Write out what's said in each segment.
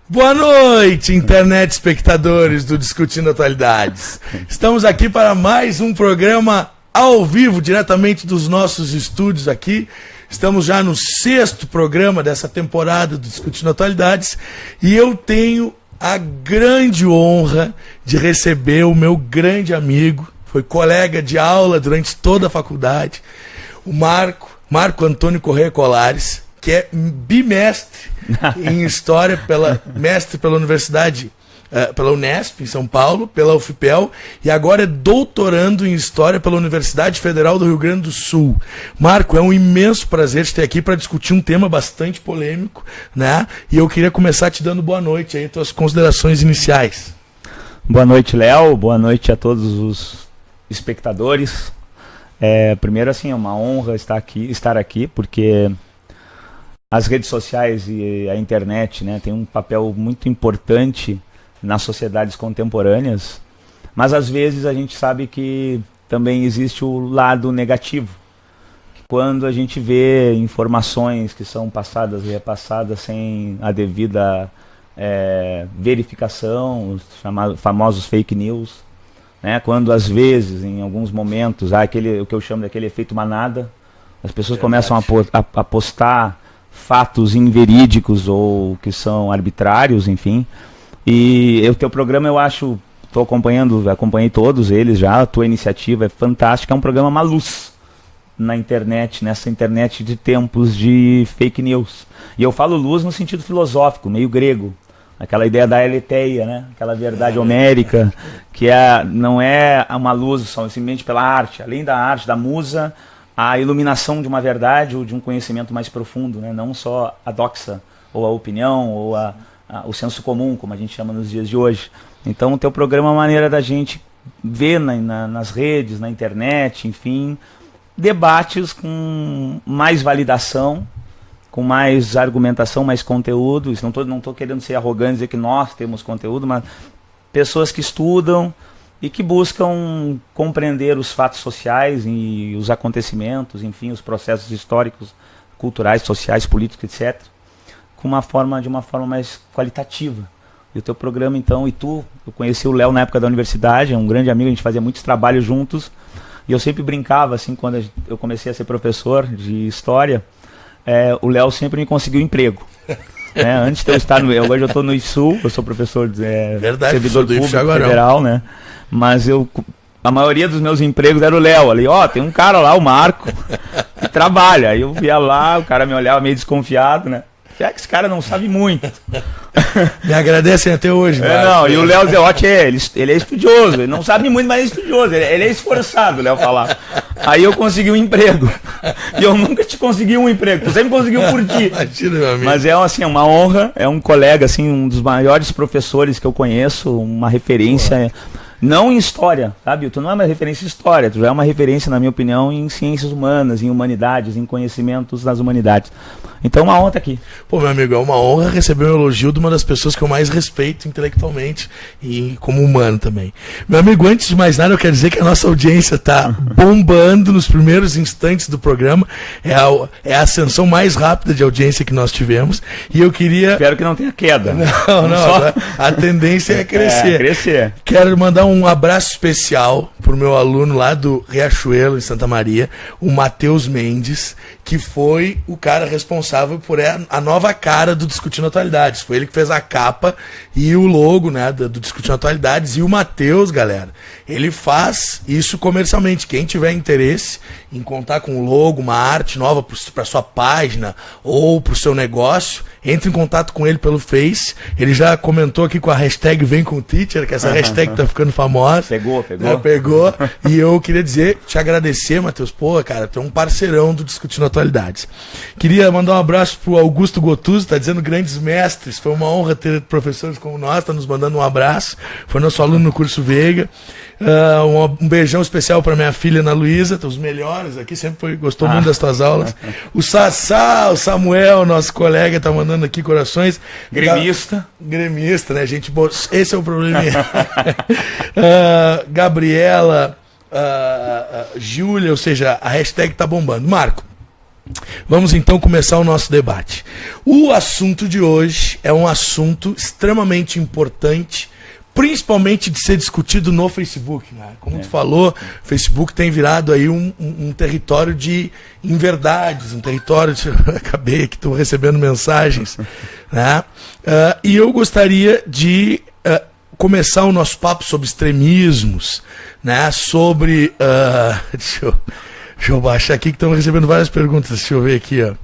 Boa noite, internet espectadores do Discutindo Atualidades. Estamos aqui para mais um programa ao vivo, diretamente dos nossos estúdios aqui. Estamos já no 6º programa dessa temporada do Discutindo Atualidades e eu tenho a grande honra de receber o meu grande amigo, foi colega de aula durante toda a faculdade, o Marco Antônio Corrêa Colares, que é bimestre em História, mestre pela Universidade, pela Unesp, em São Paulo, pela UFPEL, e agora é doutorando em História pela Universidade Federal do Rio Grande do Sul. Marco, é um imenso prazer te ter aqui para discutir um tema bastante polêmico, né? E eu queria começar te dando boa noite aí, tuas considerações iniciais. Boa noite, Léo, boa noite a todos os espectadores. Primeiro, assim, é uma honra estar aqui, porque as redes sociais e a internet, né, tem um papel muito importante nas sociedades contemporâneas, mas às vezes a gente sabe que também existe o lado negativo, que quando a gente vê informações que são passadas e repassadas sem a devida verificação, os famosos fake news, né, quando às vezes, em alguns momentos, há o que eu chamo daquele efeito manada, as pessoas começam a postar fatos inverídicos ou que são arbitrários, enfim. E o teu programa, eu acho, acompanhei todos eles já, a tua iniciativa é fantástica, é um programa uma luz na internet, nessa internet de tempos de fake news. E eu falo luz no sentido filosófico, meio grego, aquela ideia da aletheia, né? Aquela verdade homérica, que não é uma luz somente pela arte, além da arte, da musa, a iluminação de uma verdade ou de um conhecimento mais profundo, né? Não só a doxa, ou a opinião, ou o senso comum, como a gente chama nos dias de hoje. Então o teu programa é uma maneira da gente ver nas redes, na internet, enfim, debates com mais validação, com mais argumentação, mais conteúdo. Isso não estou querendo ser arrogante e dizer que nós temos conteúdo, mas pessoas que estudam e que buscam compreender os fatos sociais e os acontecimentos, enfim, os processos históricos, culturais, sociais, políticos, etc., de uma forma mais qualitativa. E o teu programa, então, eu conheci o Léo na época da universidade, é um grande amigo, a gente fazia muitos trabalhos juntos, e eu sempre brincava, assim, quando eu comecei a ser professor de História, o Léo sempre me conseguiu emprego. Antes de eu estar hoje eu estou no IFSU, eu sou professor servidor público federal, né? Mas a maioria dos meus empregos era o Léo. Ali, tem um cara lá, o Marco, que trabalha. Aí eu via lá, o cara me olhava meio desconfiado, né? Que esse cara não sabe muito. Me agradecem até hoje, Marco. E o Léo Zeotti, ele é estudioso, ele não sabe muito, mas é estudioso, ele é esforçado, o Léo falar. Aí eu consegui um emprego. E eu nunca te consegui um emprego, tu sempre conseguiu por ti. Imagina, meu amigo. Mas é uma honra, é um colega, assim, um dos maiores professores que eu conheço, uma referência, não em história, sabe? Tu não é uma referência em história, tu já é uma referência, na minha opinião, em ciências humanas, em humanidades, em conhecimentos das humanidades. Então, uma honra estar aqui. Pô, meu amigo, é uma honra receber um elogio de uma das pessoas que eu mais respeito intelectualmente e como humano também. Meu amigo, antes de mais nada, eu quero dizer que a nossa audiência está bombando nos primeiros instantes do programa. É a ascensão mais rápida de audiência que nós tivemos. E eu queria... Espero que não tenha queda. Não. A tendência é crescer. Crescer. Quero mandar um abraço especial pro meu aluno lá do Riachuelo, em Santa Maria, o Matheus Mendes, que foi o cara responsável por a nova cara do Discutindo Atualidades. Foi ele que fez a capa e o logo, né, do Discutindo Atualidades. E o Matheus, galera, ele faz isso comercialmente. Quem tiver interesse em contar com um logo, uma arte nova para sua página ou para o seu negócio, entre em contato com ele pelo Face. Ele já comentou aqui com a hashtag Vem com o Teacher, que essa hashtag tá ficando famosa. Pegou. E eu queria te agradecer, Matheus. Pô, cara, tu é um parceirão do Discutindo Atualidades. Queria mandar um abraço pro Augusto Gottuso, tá dizendo grandes mestres. Foi uma honra ter professores como nós, tá nos mandando um abraço. Foi nosso aluno no curso Veiga. Um beijão especial para minha filha Ana Luísa, os melhores aqui, sempre gostou muito das tuas aulas. O Sassá, o Samuel, nosso colega, tá mandando aqui corações. Gremista, né, gente? Esse é o problema. Gabriela, Júlia, ou seja, a hashtag tá bombando. Marco, Vamos então começar o nosso debate. O assunto de hoje é um assunto extremamente importante, principalmente de ser discutido no Facebook, né? Como tu falou, o Facebook tem virado aí um território de inverdades, um território de... Acabei aqui, estou recebendo mensagens, né? E eu gostaria de começar o nosso papo sobre extremismos, né? Sobre... Deixa eu baixar aqui que estamos recebendo várias perguntas, deixa eu ver aqui, ó.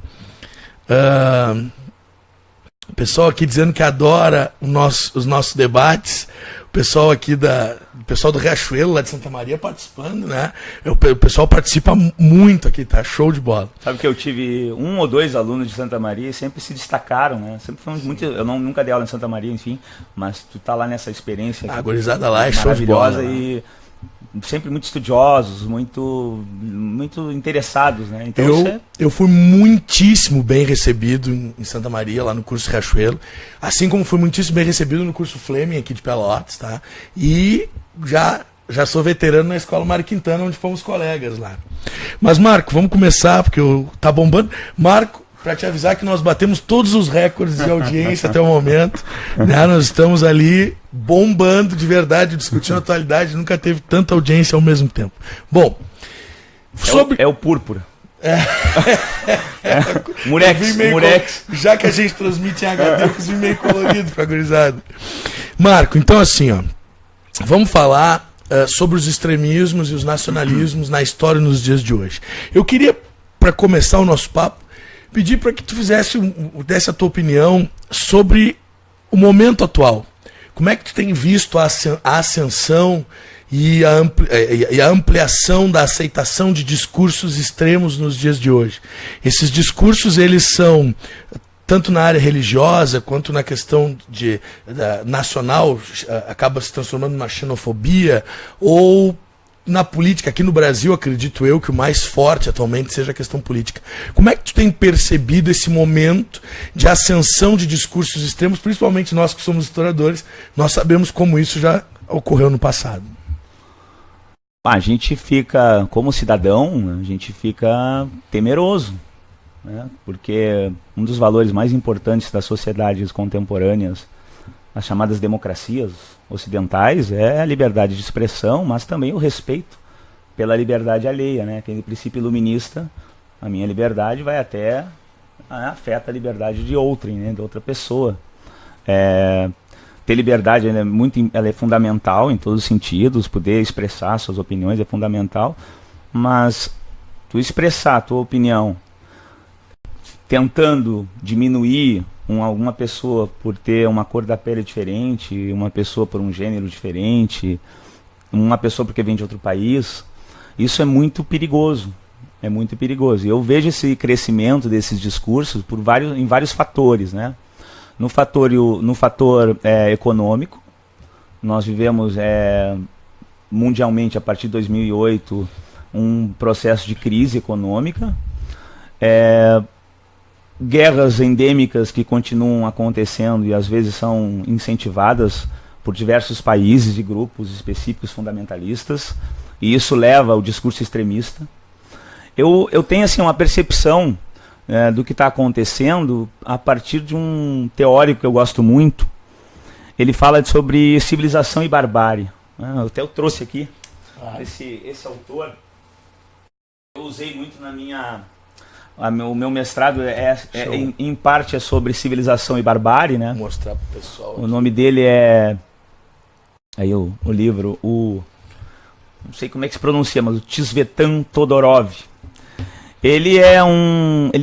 O pessoal aqui dizendo que adora os nossos debates. O pessoal aqui o pessoal do Riachuelo, lá de Santa Maria, participando, né? O pessoal participa muito aqui, tá? Show de bola. Sabe que eu tive 1 ou 2 alunos de Santa Maria e sempre se destacaram, né? Sempre fomos muito. Eu nunca dei aula em Santa Maria, enfim, mas tu tá lá nessa experiência. A gurizada lá é show de bola. E sempre muito estudiosos, muito interessados, né? Então, eu fui muitíssimo bem recebido em Santa Maria, lá no curso Riachuelo, assim como fui muitíssimo bem recebido no curso Fleming aqui de Pelotas, tá? E já sou veterano na Escola Mário Quintana, onde fomos colegas lá. Mas, Marco, vamos começar, porque tá bombando. Marco, para te avisar que nós batemos todos os recordes de audiência até o momento, né? Nós estamos ali bombando de verdade, discutindo a atualidade, nunca teve tanta audiência ao mesmo tempo. Bom, é o púrpura. Murex. Já que a gente transmite em HD, eu fiz meio colorido pra gurizada. Marco, então assim, ó, vamos falar sobre os extremismos e os nacionalismos na história nos dias de hoje. Eu queria, para começar o nosso papo, pedir para que tu desse a tua opinião sobre o momento atual. Como é que tu tem visto a ascensão e a ampliação da aceitação de discursos extremos nos dias de hoje? Esses discursos, eles são, tanto na área religiosa, quanto na questão nacional, acaba se transformando numa xenofobia, ou na política, aqui no Brasil, acredito eu, que o mais forte atualmente seja a questão política. Como é que tu tem percebido esse momento de ascensão de discursos extremos, principalmente nós que somos historiadores, nós sabemos como isso já ocorreu no passado? A gente fica, como cidadão, a gente fica temeroso, né? Porque um dos valores mais importantes das sociedades contemporâneas, as chamadas democracias ocidentais, é a liberdade de expressão, mas também o respeito pela liberdade alheia, né? Aquele princípio iluminista, a minha liberdade vai até afeta a liberdade de outrem, né? De outra pessoa. Ter liberdade ela é fundamental em todos os sentidos, poder expressar suas opiniões é fundamental, mas tu expressar a tua opinião tentando diminuir alguma pessoa por ter uma cor da pele diferente, uma pessoa por um gênero diferente, uma pessoa porque vem de outro país, isso é muito perigoso. É muito perigoso. E eu vejo esse crescimento desses discursos em vários fatores, né? No fator econômico, nós vivemos mundialmente, a partir de 2008, um processo de crise econômica, guerras endêmicas que continuam acontecendo e às vezes são incentivadas por diversos países e grupos específicos fundamentalistas, e isso leva ao discurso extremista. Eu tenho assim uma percepção do que está acontecendo a partir de um teórico que eu gosto muito. Ele fala sobre civilização e barbárie. Até eu trouxe aqui esse autor. Eu usei muito na minha... O meu mestrado em parte é sobre civilização e barbárie, né? Vou mostrar pro pessoal. O nome dele é... Aí o livro, não sei como é que se pronuncia, mas o Tsvetan Todorov. Ele é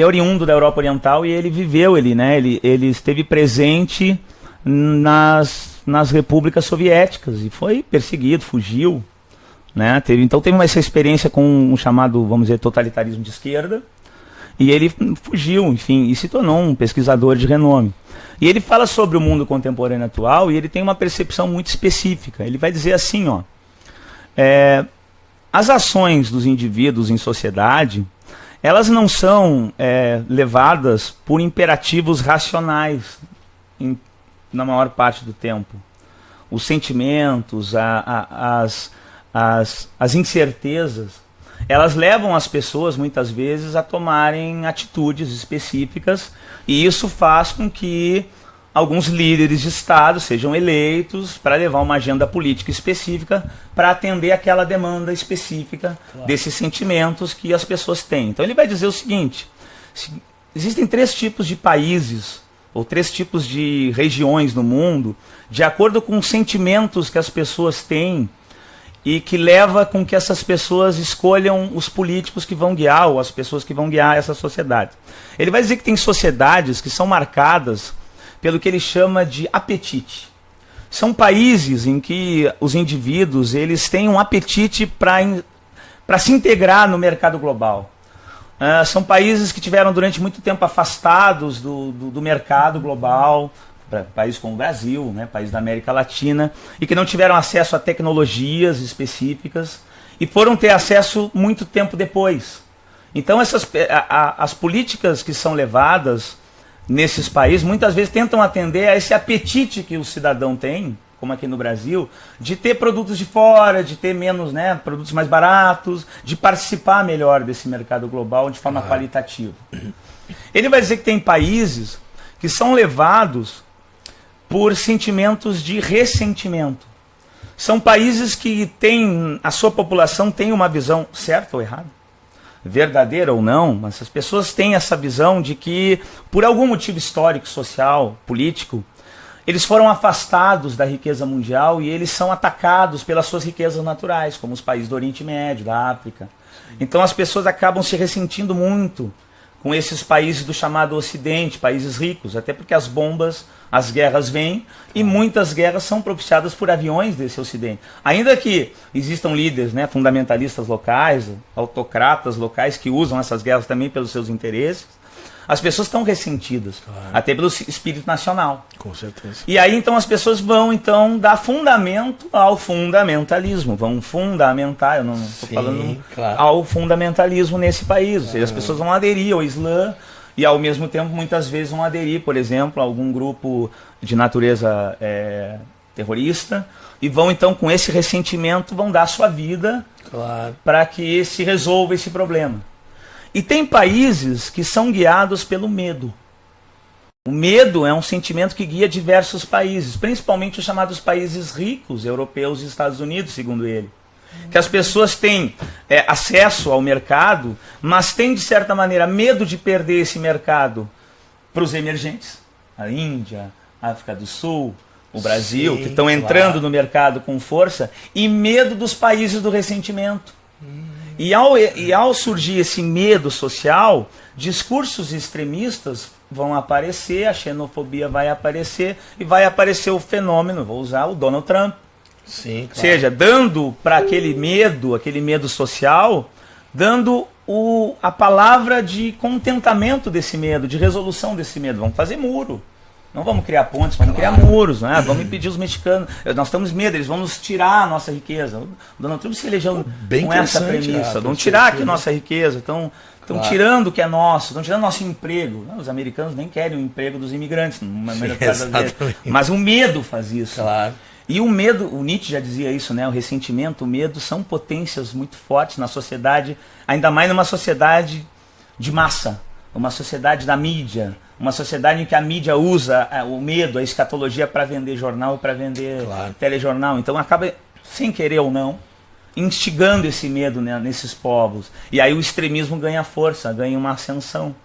oriundo da Europa Oriental e ele viveu ele esteve presente nas repúblicas soviéticas e foi perseguido, fugiu, né? Então teve essa experiência com um chamado, vamos dizer, totalitarismo de esquerda. E ele fugiu, enfim, e se tornou um pesquisador de renome. E ele fala sobre o mundo contemporâneo atual e ele tem uma percepção muito específica. Ele vai dizer assim, as ações dos indivíduos em sociedade, elas não são levadas por imperativos racionais na maior parte do tempo. Os sentimentos, as incertezas, elas levam as pessoas, muitas vezes, a tomarem atitudes específicas, e isso faz com que alguns líderes de Estado sejam eleitos para levar uma agenda política específica para atender aquela demanda específica desses sentimentos que as pessoas têm. Então ele vai dizer o seguinte: existem 3 tipos de países, ou 3 tipos de regiões no mundo, de acordo com os sentimentos que as pessoas têm, e que leva com que essas pessoas escolham os políticos que vão guiar, ou as pessoas que vão guiar essa sociedade. Ele vai dizer que tem sociedades que são marcadas pelo que ele chama de apetite. São países em que os indivíduos eles têm um apetite para se integrar no mercado global. São países que tiveram durante muito tempo afastados do mercado global, países como o Brasil, né, país da América Latina, e que não tiveram acesso a tecnologias específicas e foram ter acesso muito tempo depois. Então as políticas que são levadas nesses países muitas vezes tentam atender a esse apetite que o cidadão tem, como aqui no Brasil, de ter produtos de fora, de ter menos, né, produtos mais baratos, de participar melhor desse mercado global de forma qualitativa. Ele vai dizer que tem países que são levados por sentimentos de ressentimento. São países que têm, a sua população tem uma visão certa ou errada, verdadeira ou não, mas as pessoas têm essa visão de que, por algum motivo histórico, social, político, eles foram afastados da riqueza mundial e eles são atacados pelas suas riquezas naturais, como os países do Oriente Médio, da África. Então as pessoas acabam se ressentindo muito com esses países do chamado Ocidente, países ricos, até porque as bombas, as guerras vêm, e muitas guerras são propiciadas por aviões desse Ocidente. Ainda que existam líderes, né, fundamentalistas locais, autocratas locais, que usam essas guerras também pelos seus interesses, as pessoas estão ressentidas, até pelo espírito nacional. Com certeza. E aí então as pessoas vão então dar fundamento ao fundamentalismo, vão fundamentar, eu não estou falando ao fundamentalismo nesse país, ou seja, as pessoas vão aderir ao Islã e ao mesmo tempo muitas vezes vão aderir, por exemplo, a algum grupo de natureza terrorista, e vão então com esse ressentimento vão dar sua vida para que se resolva esse problema. E tem países que são guiados pelo medo. O medo é um sentimento que guia diversos países, principalmente os chamados países ricos, europeus e Estados Unidos, segundo ele. Que as pessoas têm acesso ao mercado, mas têm, de certa maneira, medo de perder esse mercado para os emergentes. A Índia, a África do Sul, o Brasil, que estão entrando no mercado com força, e medo dos países do ressentimento. E ao surgir esse medo social, discursos extremistas vão aparecer, a xenofobia vai aparecer, e vai aparecer o fenômeno, vou usar o Donald Trump. Sim, claro. Ou seja, dando para aquele medo social, dando a palavra de contentamento desse medo, de resolução desse medo. Vamos fazer muro. Não vamos criar pontes, vamos criar muros, né? Vamos impedir os mexicanos. Nós temos medo, eles vão nos tirar a nossa riqueza. O Donald Trump se elegeu com essa premissa. Vão tirar aqui nossa riqueza, estão tirando o que é nosso, estão tirando nosso emprego. Os americanos nem querem o emprego dos imigrantes, mas o medo faz isso. Claro. E o medo, o Nietzsche já dizia isso, né? O ressentimento, o medo são potências muito fortes na sociedade, ainda mais numa sociedade de massa, uma sociedade da mídia, uma sociedade em que a mídia usa o medo, a escatologia para vender jornal e para vender telejornal. Então acaba, sem querer ou não, instigando esse medo, né, nesses povos. E aí o extremismo ganha força, ganha uma ascensão.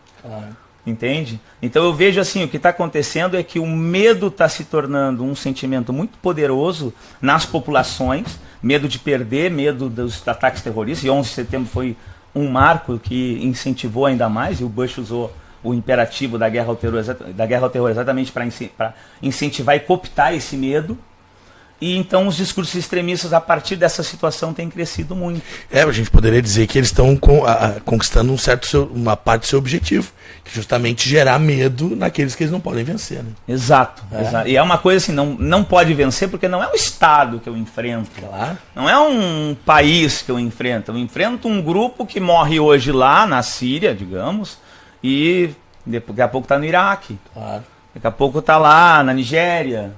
Entende? Então eu vejo assim, o que está acontecendo é que o medo está se tornando um sentimento muito poderoso nas populações, medo de perder, medo dos ataques terroristas, e 11 de setembro foi um marco que incentivou ainda mais, e o Bush usou o imperativo da guerra ao terror exatamente para incentivar e cooptar esse medo. E então os discursos extremistas a partir dessa situação têm crescido muito. A gente poderia dizer que eles estão conquistando uma parte do seu objetivo, que é justamente gerar medo naqueles que eles não podem vencer. Né? Exato. E é uma coisa assim, não pode vencer porque não é o Estado que eu enfrento. Não é um país que eu enfrento um grupo que morre hoje lá na Síria, digamos, e daqui a pouco está no Iraque. Daqui a pouco está lá na Nigéria.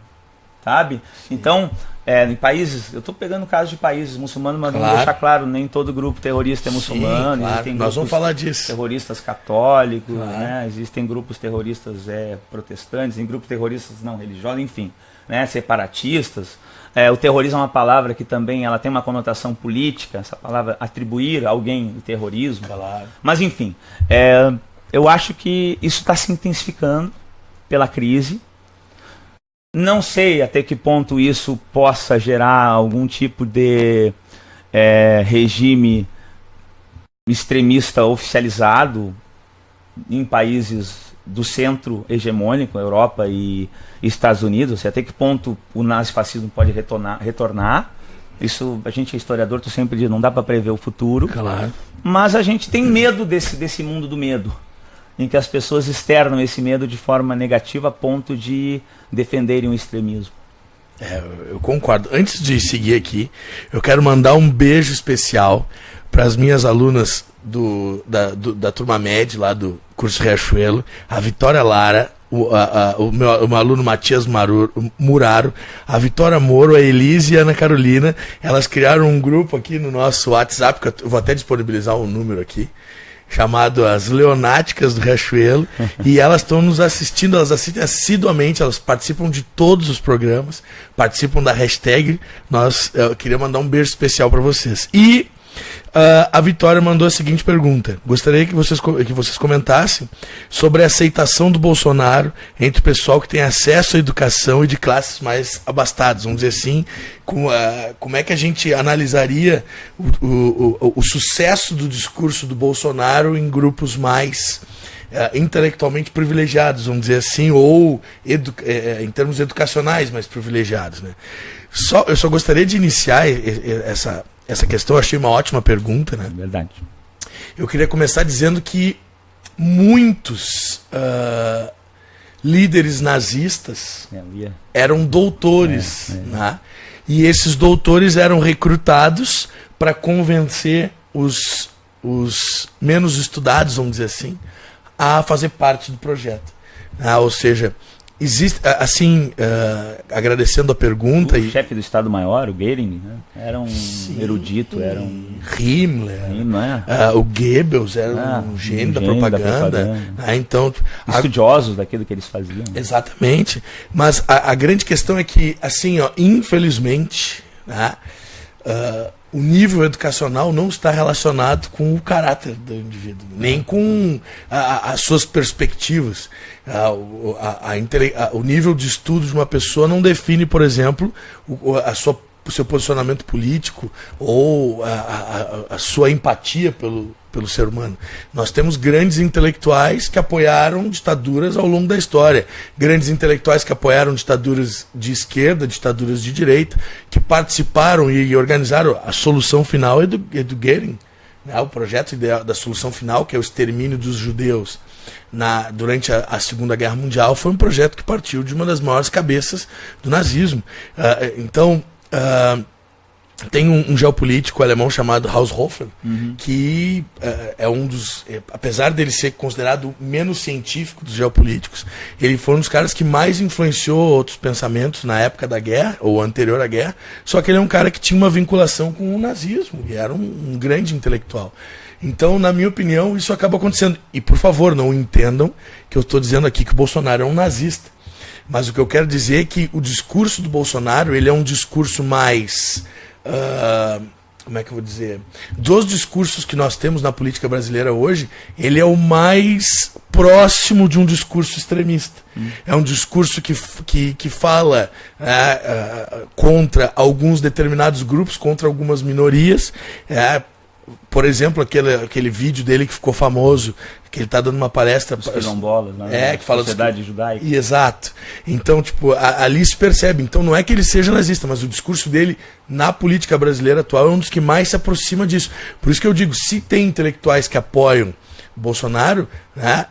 Sabe? Sim. Então, Em países, eu estou pegando casos de países muçulmanos, mas vamos deixar claro, nem todo grupo terrorista é muçulmano. Sim, claro. Existem Nós vamos falar disso. Terroristas católicos, né? Existem grupos terroristas protestantes, em grupos terroristas não religiosos, enfim, né? Separatistas. O terrorismo é uma palavra que também ela tem uma conotação política, essa palavra atribuir a alguém o terrorismo. Claro. Mas enfim, eu acho que isso está se intensificando pela crise. Não sei até que ponto isso possa gerar algum tipo de regime extremista oficializado em países do centro hegemônico, Europa e Estados Unidos. Até que ponto o nazifascismo pode retornar. Isso, a gente é historiador, tu sempre diz, não dá para prever o futuro. Claro. Mas a gente tem medo desse mundo do medo, em que as pessoas externam esse medo de forma negativa a ponto de defenderem o extremismo. Eu concordo. Antes de seguir aqui, eu quero mandar um beijo especial para as minhas alunas da turma MED, lá do curso Riachuelo, a Vitória Lara, o meu aluno Matias Muraro, a Vitória Moro, a Elise e a Ana Carolina. Elas criaram um grupo aqui no nosso WhatsApp, que eu vou até disponibilizar um número aqui, chamado As Leonáticas do Riachuelo, e elas estão nos assistindo, elas assistem assiduamente, elas participam de todos os programas, participam da hashtag. Eu queria mandar um beijo especial para vocês. E a Vitória mandou a seguinte pergunta: gostaria que vocês comentassem sobre a aceitação do Bolsonaro entre o pessoal que tem acesso à educação e de classes mais abastadas, vamos dizer assim. Como é que a gente analisaria o sucesso do discurso do Bolsonaro em grupos mais intelectualmente privilegiados, vamos dizer assim, ou em termos educacionais mais privilegiados, né? Eu só gostaria de iniciar essa questão. Eu achei uma ótima pergunta, né? Verdade. Eu queria começar dizendo que muitos líderes nazistas eram doutores, né? E esses doutores eram recrutados para convencer os menos estudados, vamos dizer assim, a fazer parte do projeto. Ou seja, existe, assim, agradecendo a pergunta... O chefe do Estado-Maior, o Goering, né? Era um erudito, era um... Himmler, o Goebbels era um gênio da propaganda. Então, estudiosos daquilo que eles faziam. Exatamente. Mas a grande questão é que, assim, infelizmente, o nível educacional não está relacionado com o caráter do indivíduo, nem com as suas perspectivas. O nível de estudo de uma pessoa não define, por exemplo, o seu posicionamento político ou a sua empatia pelo ser humano. Nós temos grandes intelectuais que apoiaram ditaduras ao longo da história, grandes intelectuais que apoiaram ditaduras de esquerda, ditaduras de direita, que participaram e organizaram. A solução final é do Goering, né? O projeto ideal da solução final, que é o extermínio dos judeus durante a Segunda Guerra Mundial, foi um projeto que partiu de uma das maiores cabeças do nazismo. Tem um geopolítico alemão chamado Haushofer, que é um dos... apesar dele ser considerado o menos científico dos geopolíticos, ele foi um dos caras que mais influenciou outros pensamentos na época da guerra, ou anterior à guerra, só que ele é um cara que tinha uma vinculação com o nazismo, e era um grande intelectual. Então, na minha opinião, isso acaba acontecendo. E, por favor, não entendam que eu estou dizendo aqui que o Bolsonaro é um nazista. Mas o que eu quero dizer é que o discurso do Bolsonaro, ele é um discurso mais... como é que eu vou dizer? Dos discursos que nós temos na política brasileira hoje, ele é o mais próximo de um discurso extremista. É um discurso que fala contra alguns determinados grupos, contra algumas minorias. Por exemplo, aquele vídeo dele que ficou famoso, que ele está dando uma palestra... Os quilombolas, né? Que fala sociedade judaica. Exato. Então, ali se percebe. Então, não é que ele seja nazista, mas o discurso dele na política brasileira atual é um dos que mais se aproxima disso. Por isso que eu digo, se tem intelectuais que apoiam o Bolsonaro, né,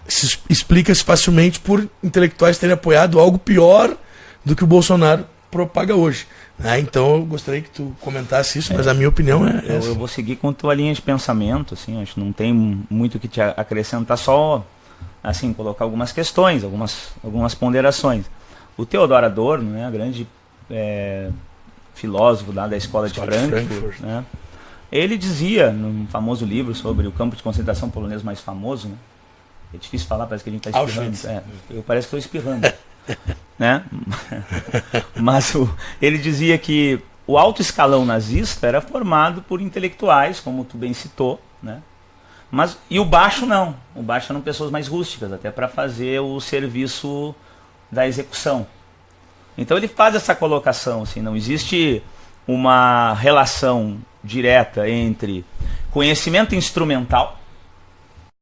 explica-se facilmente por intelectuais terem apoiado algo pior do que o Bolsonaro propaga hoje. Então eu gostaria que tu comentasse isso, mas a minha opinião é essa. Eu vou seguir com a tua linha de pensamento, assim, acho que não tem muito o que te acrescentar, só assim, colocar algumas questões, algumas ponderações. O Theodor Adorno, né, grande filósofo lá da escola de Frankfurt, né? Ele dizia, num famoso livro sobre o campo de concentração polonês mais famoso, né? É difícil falar, parece que a gente está espirrando. Eu parece que estou espirrando. Né? Mas ele dizia que o alto escalão nazista era formado por intelectuais, como tu bem citou, né? E o baixo não. O baixo eram pessoas mais rústicas, até para fazer o serviço da execução. Então ele faz essa colocação, assim, não existe uma relação direta entre conhecimento instrumental,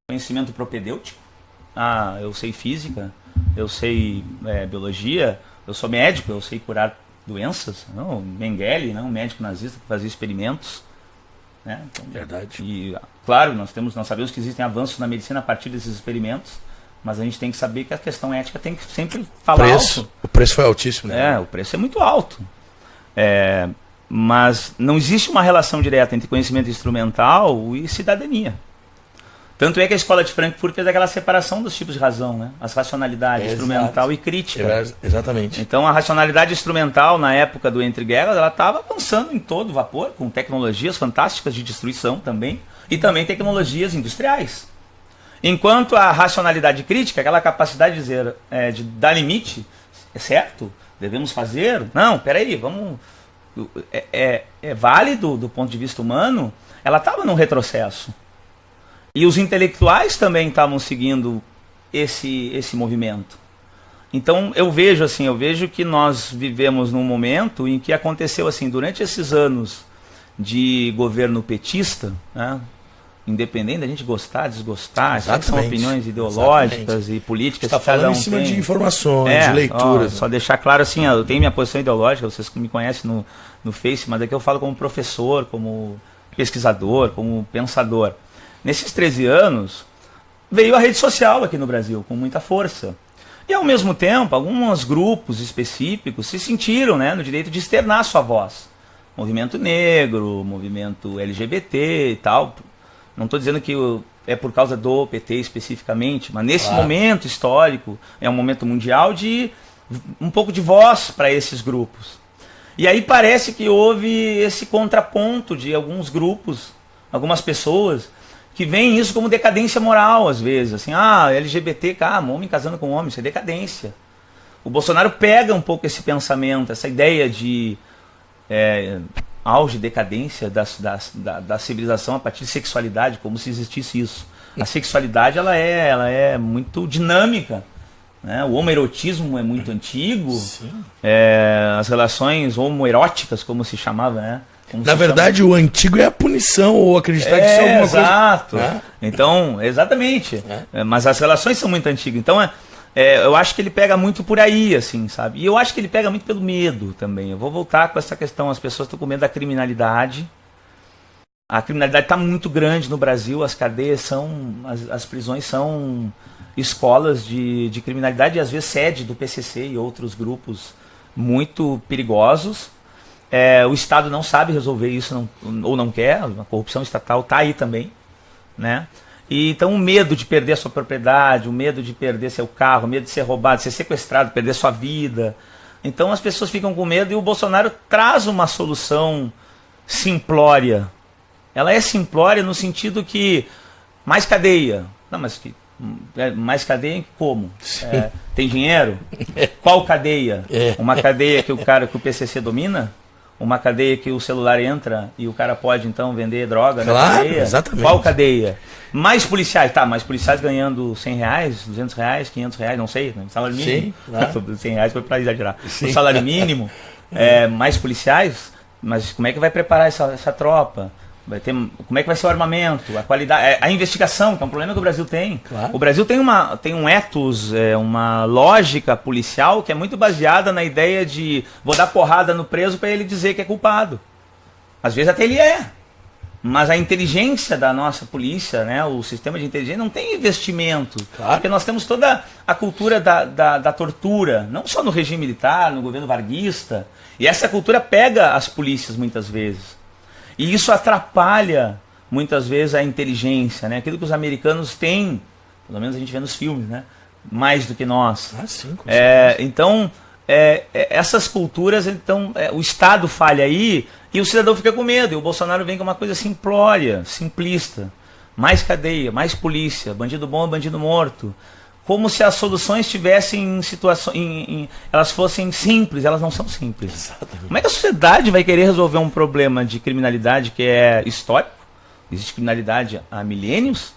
conhecimento propedêutico. Eu sei física, eu sei biologia, eu sou médico, eu sei curar doenças. Não, Mengele, um médico nazista que fazia experimentos. Né? Então, verdade. E, claro, nós sabemos que existem avanços na medicina a partir desses experimentos, mas a gente tem que saber que a questão ética tem que sempre falar alto. O preço foi altíssimo, né? O preço é muito alto. Mas não existe uma relação direta entre conhecimento instrumental e cidadania. Tanto é que a escola de Frankfurt fez aquela separação dos tipos de razão, né? As racionalidades instrumental e crítica. Exatamente. Então a racionalidade instrumental, na época do Entre Guerras, ela estava avançando em todo vapor, com tecnologias fantásticas de destruição também, e também tecnologias industriais. Enquanto a racionalidade crítica, aquela capacidade de dizer, de dar limite, é certo, devemos fazer, não, peraí, vamos... É válido do ponto de vista humano, ela estava num retrocesso. E os intelectuais também estavam seguindo esse movimento. Então eu vejo que nós vivemos num momento em que aconteceu assim, durante esses anos de governo petista, né, independente da gente gostar, desgostar, são opiniões ideológicas e políticas. Você está falando em cima de informações, de leituras. Só deixar claro assim, eu tenho minha posição ideológica, vocês me conhecem no Face, mas aqui eu falo como professor, como pesquisador, como pensador. Nesses 13 anos, veio a rede social aqui no Brasil, com muita força. E, ao mesmo tempo, alguns grupos específicos se sentiram, né, no direito de externar sua voz. Movimento negro, movimento LGBT e tal. Não estou dizendo que é por causa do PT especificamente, mas nesse momento histórico, é um momento mundial de um pouco de voz para esses grupos. E aí parece que houve esse contraponto de alguns grupos, algumas pessoas, que veem isso como decadência moral, às vezes. Assim, LGBT, homem casando com homem, isso é decadência. O Bolsonaro pega um pouco esse pensamento, essa ideia de auge, decadência da civilização a partir de sexualidade, como se existisse isso. A sexualidade ela é muito dinâmica. Né? O homoerotismo é muito antigo. As relações homoeróticas, como se chamava, né? Na verdade, o antigo é a punição, ou acreditar que isso é alguma coisa... Exato. Então, exatamente. Mas as relações são muito antigas. Então, eu acho que ele pega muito por aí, assim, sabe? E eu acho que ele pega muito pelo medo também. Eu vou voltar com essa questão. As pessoas estão com medo da criminalidade. A criminalidade está muito grande no Brasil. As cadeias as prisões são escolas de criminalidade e às vezes sede do PCC e outros grupos muito perigosos. O Estado não sabe resolver isso ou não quer, a corrupção estatal está aí também, né? E, então o medo de perder a sua propriedade, o medo de perder seu carro, o medo de ser roubado, de ser sequestrado, perder sua vida. Então as pessoas ficam com medo e o Bolsonaro traz uma solução simplória. Ela é simplória no sentido que mais cadeia. Não, mas mais cadeia como? Tem dinheiro? Qual cadeia? Uma cadeia que o PCC domina? Uma cadeia que o celular entra e o cara pode então vender droga na cadeia? Exatamente. Qual cadeia? Mais policiais, mais policiais ganhando R$100, R$200, R$500, não sei, né? Salário mínimo. Sim, R$100 foi para exagerar. Sim. O salário mínimo, mais policiais, mas como é que vai preparar essa tropa? Como é que vai ser o armamento, a qualidade, a investigação, que é um problema que o Brasil tem. Claro. O Brasil tem um ethos, uma lógica policial que é muito baseada na ideia de vou dar porrada no preso para ele dizer que é culpado. Às vezes até ele é. Mas a inteligência da nossa polícia, né, o sistema de inteligência não tem investimento. Claro. Porque nós temos toda a cultura da tortura, não só no regime militar, no governo varguista. E essa cultura pega as polícias muitas vezes. E isso atrapalha, muitas vezes, a inteligência, né? Aquilo que os americanos têm, pelo menos a gente vê nos filmes, né? Mais do que nós. Sim, com certeza. Então, essas culturas, então, o Estado falha aí e o cidadão fica com medo. E o Bolsonaro vem com uma coisa simplória, simplista. Mais cadeia, mais polícia, bandido bom, bandido morto. Como se as soluções tivessem em situações, elas fossem simples, elas não são simples. Exatamente. Como é que a sociedade vai querer resolver um problema de criminalidade que é histórico? Existe criminalidade há milênios?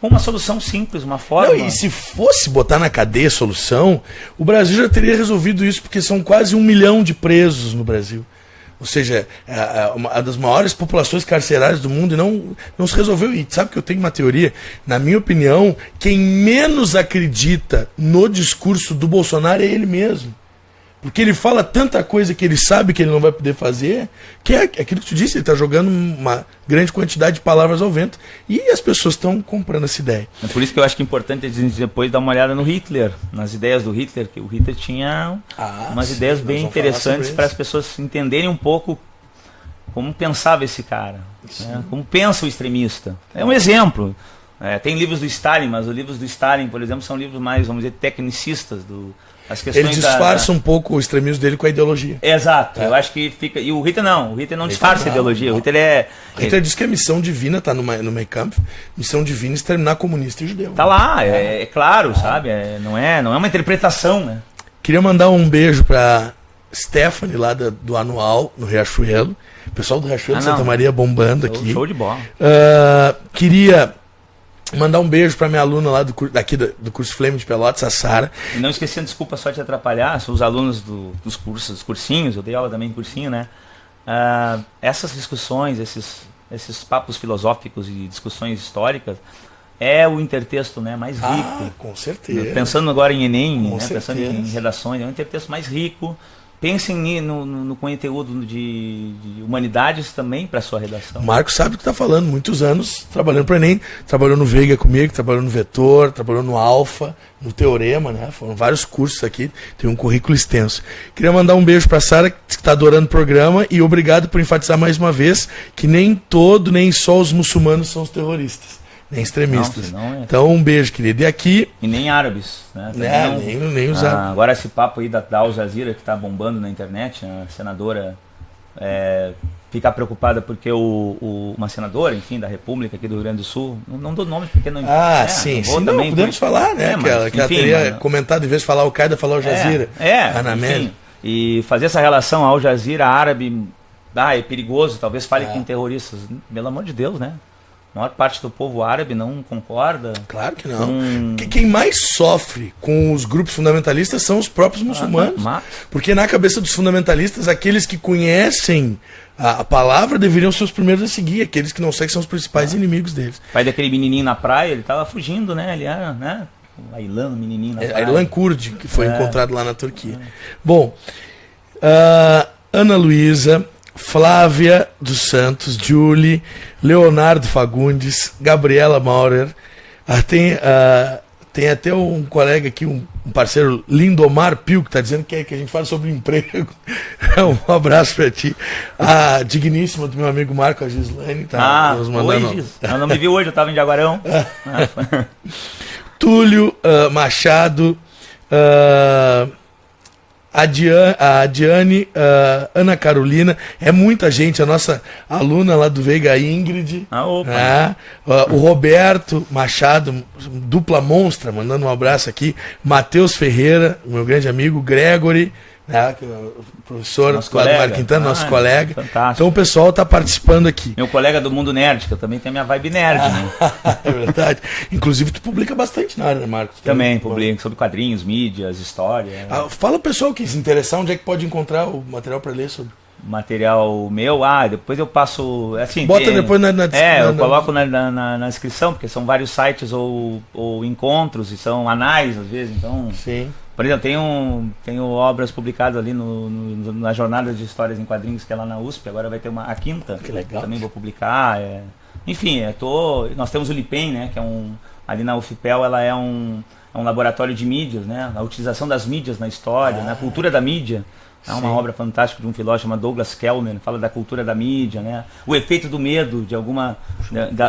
Com uma solução simples, uma forma... Não, e se fosse botar na cadeia a solução, o Brasil já teria resolvido isso, porque são quase 1 milhão de presos no Brasil. Ou seja, uma das maiores populações carcerárias do mundo, e não se resolveu. E sabe que eu tenho uma teoria? Na minha opinião, quem menos acredita no discurso do Bolsonaro é ele mesmo. Porque ele fala tanta coisa que ele sabe que ele não vai poder fazer, que é aquilo que tu disse, ele está jogando uma grande quantidade de palavras ao vento. E as pessoas estão comprando essa ideia. É por isso que eu acho que é importante a gente depois dar uma olhada no Hitler, nas ideias do Hitler, que o Hitler tinha umas ideias bem interessantes para as pessoas entenderem um pouco como pensava esse cara, né? Como pensa o extremista. É um exemplo. Tem livros do Stalin, mas os livros do Stalin, por exemplo, são livros mais, vamos dizer, tecnicistas as questões. Ele disfarça um pouco o extremismo dele com a ideologia. Exato, eu acho que fica. E o Hitler não disfarça a ideologia. Não. O Hitler Hitler diz que a missão divina está no Mein Kampf, missão divina é exterminar comunista e judeu. Tá lá, é claro, sabe? Não é uma interpretação, né? Queria mandar um beijo para Stephanie, lá do Anual, no Riachuelo. O pessoal do Riachuelo de Santa Maria bombando aqui. Show de bola. Queria mandar um beijo para minha aluna lá do curso Flame de Pelotas, a Sara. E não esquecendo, desculpa só te atrapalhar, são os alunos dos cursinhos, eu dei aula também em cursinho, né? Essas discussões, esses papos filosóficos e discussões históricas, é o intertexto, né, mais rico. Com certeza. Pensando agora em Enem, né, pensando em redações, é um intertexto mais rico. Pensem no conteúdo de humanidades também para sua redação. O Marcos sabe o que está falando, muitos anos trabalhando para o Enem, trabalhou no Veiga comigo, trabalhou no Vetor, trabalhou no Alfa, no Teorema, né? Foram vários cursos aqui, tem um currículo extenso. Queria mandar um beijo para a Sara, que está adorando o programa, e obrigado por enfatizar mais uma vez que nem só os muçulmanos são os terroristas. Nem extremistas. Então, um beijo, querido. E aqui... E nem árabes. Né? Nem os árabes. Agora esse papo aí da Al Jazeera, que está bombando na internet, a senadora ficar preocupada porque uma senadora, enfim, da República aqui do Rio Grande do Sul, não dou nome porque não... Sim. Não, podemos falar, né? Que ela teria comentado, em vez de falar Al-Qaeda, falar Al Jazeera. Enfim, e fazer essa relação Al Jazeera, árabe, é perigoso, talvez fale com terroristas. Pelo amor de Deus, né? A maior parte do povo árabe não concorda. Claro que não. Quem mais sofre com os grupos fundamentalistas são os próprios muçulmanos. Porque na cabeça dos fundamentalistas, aqueles que conhecem a palavra deveriam ser os primeiros a seguir. Aqueles que não seguem são os principais inimigos deles. O pai daquele menininho na praia, ele estava fugindo, né? Ele era, né? O Aylan, o menininho na praia. Aylan Kurdi, que foi encontrado lá na Turquia. Bom, Ana Luísa, Flávia dos Santos, Julie, Leonardo Fagundes, Gabriela Maurer, tem até um colega aqui, um parceiro, Lindomar Pio, que está dizendo que a gente fala sobre emprego. Um abraço para ti. A digníssima do meu amigo Marco, a Gislaine, tá nos mandando. Oi, Gis. Ela não me viu hoje, eu estava em Jaguarão. Túlio Machado, a Diane, Ana Carolina, é muita gente, a nossa aluna lá do Veiga, a Ingrid, o Roberto Machado, dupla monstra, mandando um abraço aqui, Matheus Ferreira, meu grande amigo, Gregory, o professor lá do Mário Quintana, nosso colega. Fantástico. Então o pessoal está participando aqui. Meu colega do Mundo Nerd, que eu também tenho a minha vibe nerd, né? É verdade. Inclusive tu publica bastante na área, né, Marcos? Também publico sobre quadrinhos, mídias, história. Fala o pessoal que se interessar, onde é que pode encontrar o material para ler sobre? Material meu, depois eu passo... Assim, bota depois na descrição. Eu coloco na descrição, porque são vários sites ou encontros, e são anais às vezes, então... Sim. Por exemplo, tenho obras publicadas ali na Jornada de Histórias em Quadrinhos, que é lá na USP, agora vai ter a quinta, que legal. Também vou publicar. Enfim, nós temos o LIPEN, né, que é ali na UFPEL, ela é um laboratório de mídias, né, a utilização das mídias na história, na cultura da mídia. É uma obra fantástica de um filósofo chamado Douglas Kellner, fala da cultura da mídia, né? O efeito do medo de alguma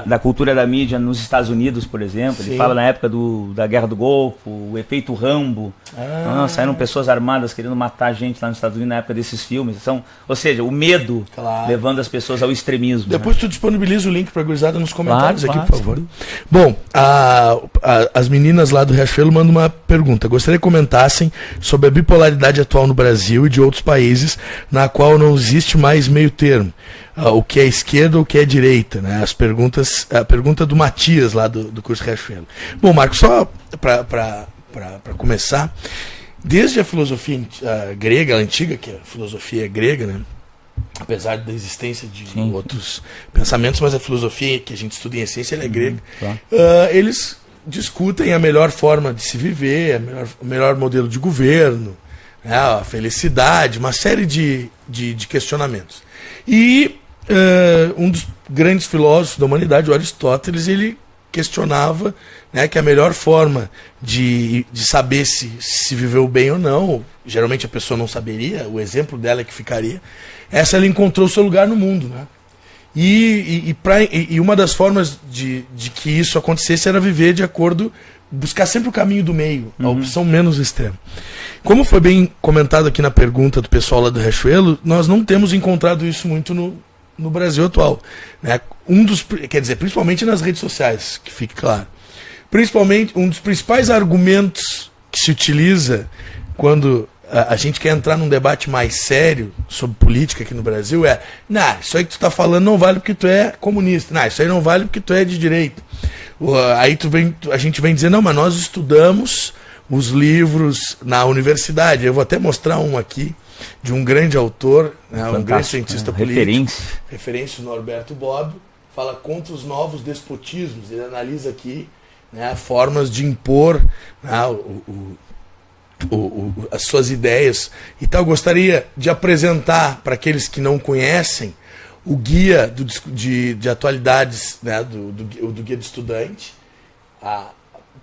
da cultura da mídia nos Estados Unidos, por exemplo. Sim. Ele fala na época da Guerra do Golfo, o efeito Rambo. Saíram pessoas armadas querendo matar gente lá nos Estados Unidos na época desses filmes. Ou seja, o medo levando as pessoas ao extremismo. Depois tu disponibiliza o link para a gurizada nos comentários aqui, por favor. Bom, as meninas lá do Riachuelo mandam uma pergunta. Gostaria que comentassem sobre a bipolaridade atual no Brasil e de outros países, na qual não existe mais meio termo. O que é esquerda ou o que é direita, né? A pergunta do Matias lá do curso Riachuelo. Bom, Marcos, só para começar, desde a filosofia grega, a antiga, que a filosofia é grega, né? Apesar da existência de outros pensamentos, mas a filosofia que a gente estuda em essência ela é grega. Eles discutem a melhor forma de se viver, o melhor modelo de governo, a felicidade, uma série de questionamentos. E um dos grandes filósofos da humanidade, o Aristóteles, ele questionava, né, que a melhor forma de saber se viveu bem ou não, geralmente a pessoa não saberia, o exemplo dela é que ficaria, ela encontrou seu lugar no mundo, né? E uma das formas de que isso acontecesse era viver de acordo, buscar sempre o caminho do meio, a opção menos extrema. Como foi bem comentado aqui na pergunta do pessoal lá do Riachuelo, nós não temos encontrado isso muito no Brasil atual, né? Quer dizer, principalmente nas redes sociais, que fique claro. Principalmente, um dos principais argumentos que se utiliza quando a gente quer entrar num debate mais sério sobre política aqui no Brasil isso aí que tu tá falando não vale porque tu é comunista, isso aí não vale porque tu é de direita. Aí a gente vem dizer, não, mas nós estudamos os livros na universidade. Eu vou até mostrar um aqui, de um grande autor, né, um grande cientista político, referência Norberto Bobbio, fala contra os novos despotismos. Ele analisa aqui, né, formas de impor, né, as suas ideias. Então eu gostaria de apresentar para aqueles que não conhecem o guia de atualidades, né, do guia do estudante.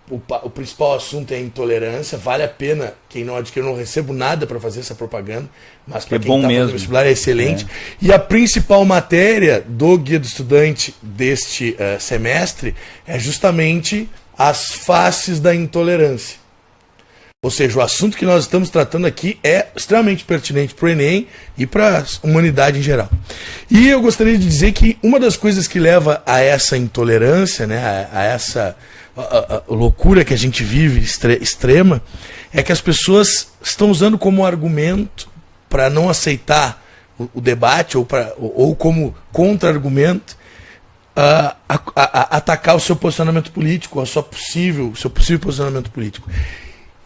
O principal assunto é a intolerância. Vale a pena, quem não adquiriu, eu não recebo nada para fazer essa propaganda, mas para quem está fazendo vestibular é excelente. E a principal matéria do guia do estudante deste semestre é justamente as faces da intolerância. Ou seja, o assunto que nós estamos tratando aqui é extremamente pertinente para o Enem e para a humanidade em geral. E eu gostaria de dizer que uma das coisas que leva a essa intolerância, né, a essa a loucura que a gente vive extrema, é que as pessoas estão usando como argumento para não aceitar o debate ou como contra-argumento atacar o seu posicionamento político, o seu possível posicionamento político.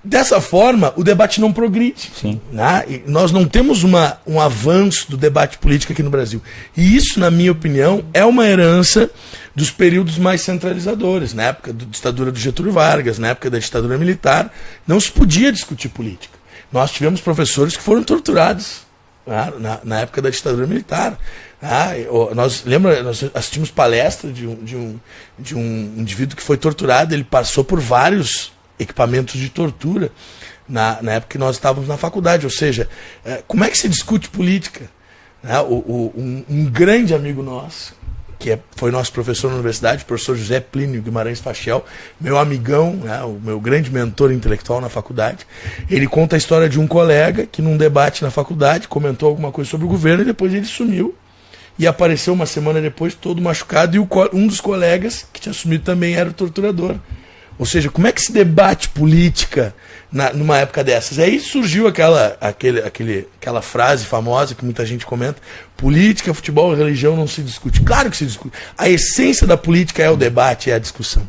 Dessa forma, o debate não progride. Sim. Né? E nós não temos um avanço do debate político aqui no Brasil. E isso, na minha opinião, é uma herança dos períodos mais centralizadores. Na época da ditadura do Getúlio Vargas, na época da ditadura militar, não se podia discutir política. Nós tivemos professores que foram torturados, né, na época da ditadura militar. Nós assistimos palestra de um indivíduo que foi torturado. Ele passou por vários equipamentos de tortura na época que nós estávamos na faculdade. Ou seja, como é que se discute política? Um grande amigo nosso, que foi nosso professor na universidade, o professor José Plínio Guimarães Fachel, meu amigão, né, o meu grande mentor intelectual na faculdade, ele conta a história de um colega que num debate na faculdade comentou alguma coisa sobre o governo e depois ele sumiu e apareceu uma semana depois todo machucado, e um dos colegas que tinha sumido também era o torturador. Ou seja, como é que se debate política numa época dessas? Aí surgiu aquela frase famosa que muita gente comenta: política, futebol e religião não se discute. Claro que se discute. A essência da política é o debate, é a discussão.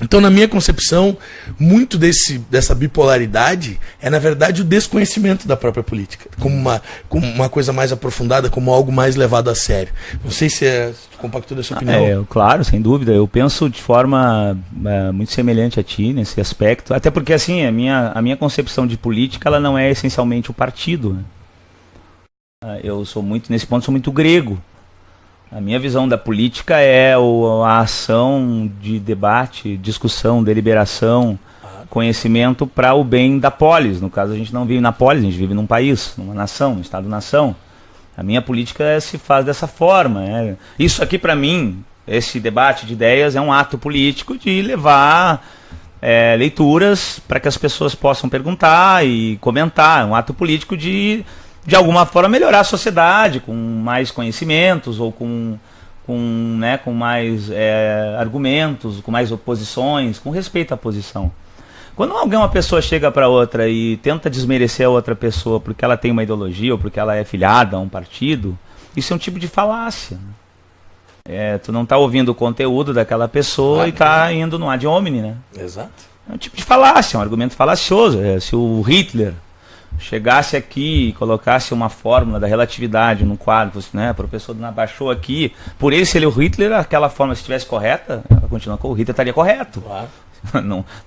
Então, na minha concepção, muito dessa bipolaridade é, na verdade, o desconhecimento da própria política, como uma coisa mais aprofundada, como algo mais levado a sério. Não sei se tu compactou dessa opinião. Claro, sem dúvida. Eu penso de forma muito semelhante a ti nesse aspecto, até porque assim, a minha concepção de política ela não é essencialmente o partido. Né? Eu sou muito, nesse ponto, sou muito grego. A minha visão da política é a ação de debate, discussão, deliberação, conhecimento para o bem da polis. No caso, a gente não vive na polis, a gente vive num país, numa nação, num Estado-nação. A minha política se faz dessa forma. Isso aqui, para mim, esse debate de ideias é um ato político de levar leituras para que as pessoas possam perguntar e comentar. É um ato político de alguma forma, melhorar a sociedade com mais conhecimentos ou com mais argumentos, com mais oposições, com respeito à posição. Quando uma pessoa chega para outra e tenta desmerecer a outra pessoa porque ela tem uma ideologia ou porque ela é filiada a um partido, isso é um tipo de falácia. Tu não está ouvindo o conteúdo daquela pessoa e está indo no ad hominem, né? Exato. É um tipo de falácia, um argumento falacioso. Se o Hitler chegasse aqui e colocasse uma fórmula da relatividade no quadro, né, o professor abaixou aqui, por ele ser o Hitler, aquela fórmula, se estivesse correta, ela continua com o Hitler, estaria correto. Claro.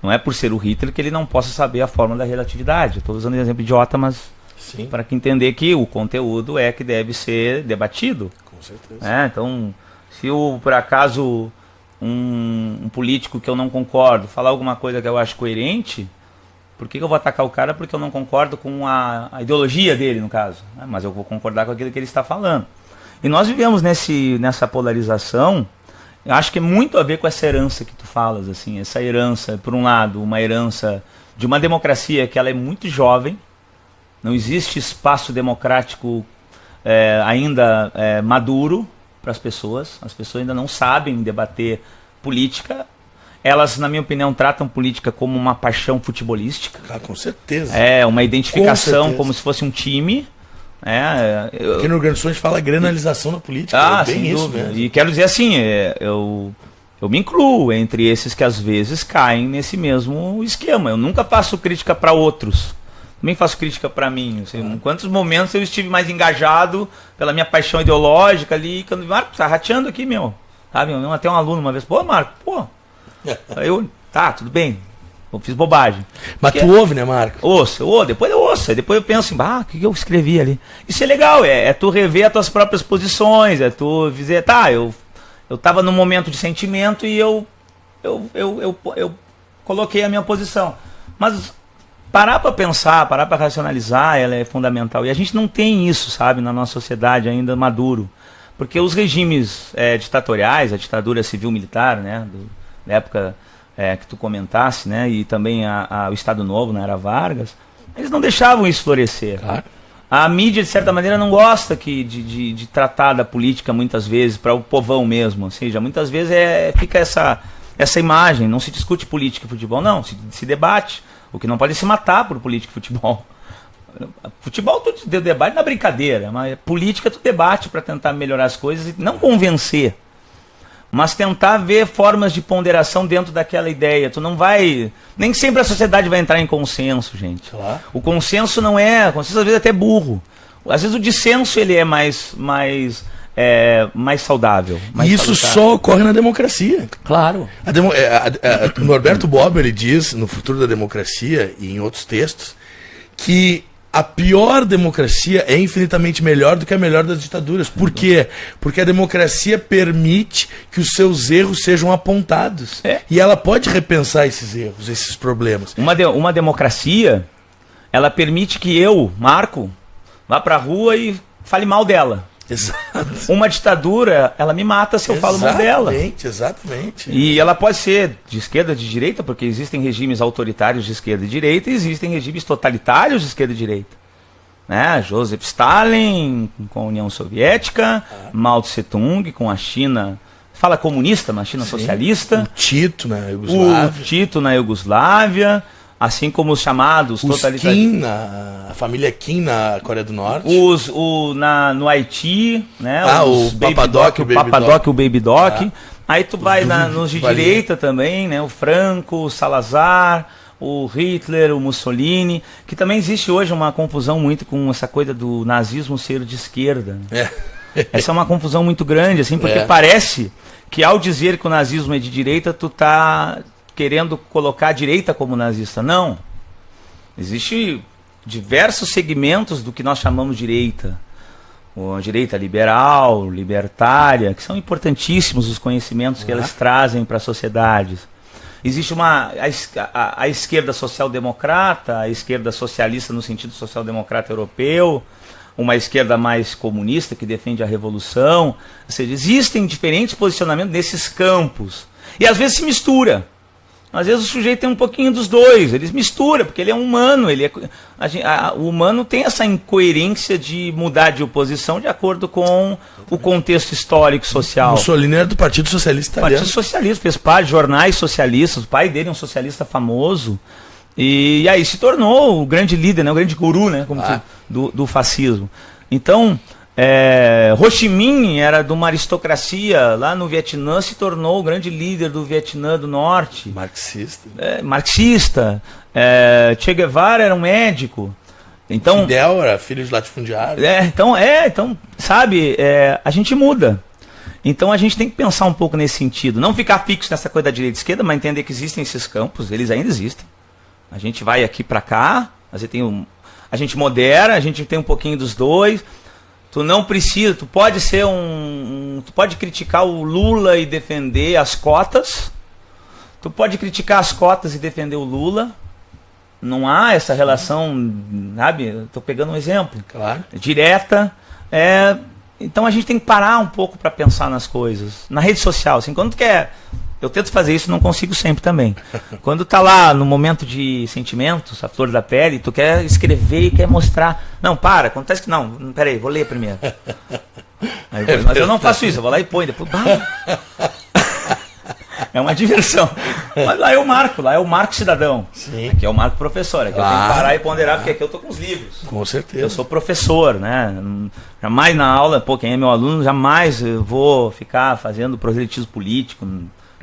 Não é por ser o Hitler que ele não possa saber a fórmula da relatividade. Estou usando um exemplo idiota, mas para que entender que o conteúdo é que deve ser debatido. Com certeza. Então, se por acaso um político que eu não concordo falar alguma coisa que eu acho coerente, por que eu vou atacar o cara? Porque eu não concordo com a ideologia dele, no caso. Mas eu vou concordar com aquilo que ele está falando. E nós vivemos nessa polarização. Eu acho que é muito a ver com essa herança que tu falas. Assim, essa herança, por um lado, uma herança de uma democracia que ela é muito jovem. Não existe espaço democrático ainda maduro para as pessoas. As pessoas ainda não sabem debater política. Elas, na minha opinião, tratam política como uma paixão futebolística. Com certeza. Uma identificação como se fosse um time. Aqui no Rio Grande do Sul a gente fala granalização da política. Bem isso mesmo. E quero dizer assim, eu me incluo entre esses que às vezes caem nesse mesmo esquema. Eu nunca faço crítica para outros. Também faço crítica para mim. Assim, em quantos momentos eu estive mais engajado pela minha paixão ideológica ali, quando Marco, tá rateando aqui, meu. Sabe? Até um aluno uma vez, Marco, Aí eu, tudo bem, eu fiz bobagem. Mas tu ouve, né, Marco? Depois eu ouço, depois eu penso, o que eu escrevi ali? Isso é legal, é tu rever as tuas próprias posições, é tu dizer, eu tava num momento de sentimento e eu coloquei a minha posição. Mas parar para pensar, parar para racionalizar, ela é fundamental. E a gente não tem isso, sabe, na nossa sociedade ainda maduro. Porque os regimes ditatoriais, a ditadura civil-militar, né, na época que tu comentasse, né, e também o Estado Novo, na era Vargas, eles não deixavam isso florescer. Claro. A mídia, de certa maneira, não gosta de tratar da política, muitas vezes, para o povão mesmo. Ou seja, muitas vezes fica essa imagem, não se discute política e futebol, não, se debate. O que não pode é se matar por política e futebol. Futebol tu debate na brincadeira, mas política tu debate para tentar melhorar as coisas e não convencer. Mas tentar ver formas de ponderação dentro daquela ideia. Tu não vai... Nem sempre a sociedade vai entrar em consenso, gente. Claro. O consenso não é... O consenso às vezes é até burro. Às vezes o dissenso ele é mais saudável. Mais e isso salutar. só ocorre na democracia. Claro. O Norberto Bobbio, ele diz, no Futuro da Democracia e em outros textos, que a pior democracia é infinitamente melhor do que a melhor das ditaduras. Por quê? Porque a democracia permite que os seus erros sejam apontados. E ela pode repensar esses erros, esses problemas. Uma democracia, ela permite que eu, Marco, vá pra rua e fale mal dela. Exato. Uma ditadura, ela me mata se eu falo mal dela. Exatamente. E ela pode ser de esquerda, de direita, porque existem regimes autoritários de esquerda e direita e existem regimes totalitários de esquerda e direita. Né? Joseph Stalin com a União Soviética, Mao Tse Tung com a China, fala comunista, mas China socialista. O Tito na Iugoslávia. Assim como os chamados totalitários. A família Kim na Coreia do Norte. No Haiti, né? O Papadoc e o Baby Doc. Aí tu vai nos de direita também, né? O Franco, o Salazar, o Hitler, o Mussolini. Que também existe hoje uma confusão muito com essa coisa do nazismo ser de esquerda. Essa é uma confusão muito grande, assim, porque parece que ao dizer que o nazismo é de direita, tu tá querendo colocar a direita como nazista. Não. Existem diversos segmentos do que nós chamamos de direita. A direita liberal, libertária, que são importantíssimos os conhecimentos que elas trazem para as sociedades. Existe a esquerda social-democrata, a esquerda socialista no sentido social-democrata europeu, uma esquerda mais comunista que defende a revolução. Ou seja, existem diferentes posicionamentos nesses campos. E às vezes se mistura. Às vezes o sujeito tem um pouquinho dos dois, eles misturam, porque ele é um humano, o humano tem essa incoerência de mudar de oposição de acordo com o contexto histórico social. Mussolini era do Partido Socialista Italiano. Partido Socialista, fez parte de jornais socialistas, o pai dele é um socialista famoso, e aí se tornou o grande líder, né, o grande guru, né, do fascismo. Então, Ho Chi Minh era de uma aristocracia lá no Vietnã, se tornou o grande líder do Vietnã do Norte. Marxista. Marxista. Che Guevara era um médico. Então, Fidel era filho de latifundiário. Então, sabe, a gente muda. Então a gente tem que pensar um pouco nesse sentido. Não ficar fixo nessa coisa da direita e esquerda, mas entender que existem esses campos, eles ainda existem. A gente vai aqui para cá, a gente modera, a gente tem um pouquinho dos dois. Tu não precisa, tu pode ser tu pode criticar o Lula e defender as cotas. Tu pode criticar as cotas e defender o Lula. Não há essa relação, sabe? Estou pegando um exemplo. Claro. Direta. Então a gente tem que parar um pouco para pensar nas coisas. Na rede social, assim, quando tu quer... Eu tento fazer isso, não consigo sempre também. Quando tá lá no momento de sentimentos, a flor da pele, tu quer escrever e quer mostrar. Não, acontece que não, peraí, vou ler primeiro. Mas eu não faço isso, eu vou lá e põe, depois... É uma diversão. Mas lá é o Marco Cidadão. Sim. Aqui é o Marco Professor. Aqui eu tenho que parar e ponderar, porque aqui eu tô com os livros. Com certeza. Eu sou professor, né? Jamais na aula, quem é meu aluno, jamais eu vou ficar fazendo proselitismo político.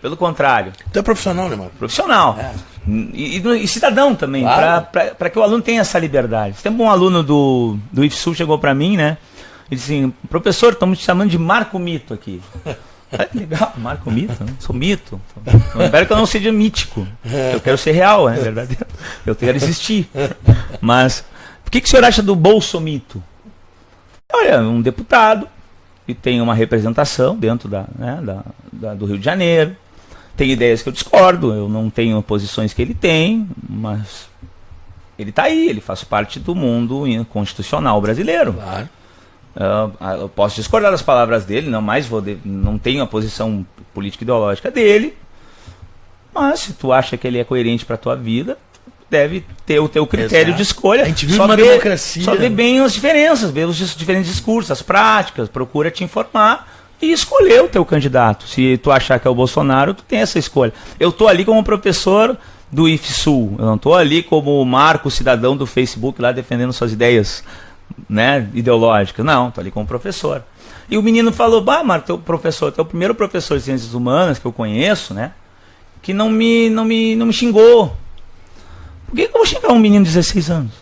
Pelo contrário. Tu é profissional, né, mano? Profissional. E cidadão também, claro. para que o aluno tenha essa liberdade. Tem um aluno do IFSU chegou para mim, né? Ele disse assim, professor, estamos te chamando de Marco Mito aqui. Legal, Marco Mito, né? Sou mito. Eu espero que eu não seja mítico. Eu quero ser real, é verdadeiro. Eu quero existir. Mas, o que o senhor acha do Bolsomito? Olha, um deputado que tem uma representação dentro do Rio de Janeiro. Tem ideias que eu discordo, eu não tenho posições que ele tem, mas ele está aí, ele faz parte do mundo constitucional brasileiro. Claro. Eu posso discordar das palavras dele, não tenho a posição política ideológica dele, mas se tu acha que ele é coerente para a tua vida, deve ter o teu critério de escolha. A gente vive uma democracia. Só vê bem as diferenças, vê os diferentes discursos, as práticas, procura te informar e escolher o teu candidato. Se tu achar que é o Bolsonaro, tu tem essa escolha. Eu estou ali como professor do IFSU, eu não estou ali como Marco Cidadão do Facebook lá defendendo suas ideias, né, ideológicas. Não, estou ali como professor. E o menino falou, Marco, tu é o primeiro professor de ciências humanas que eu conheço, né, que não me xingou. Por que eu vou xingar um menino de 16 anos?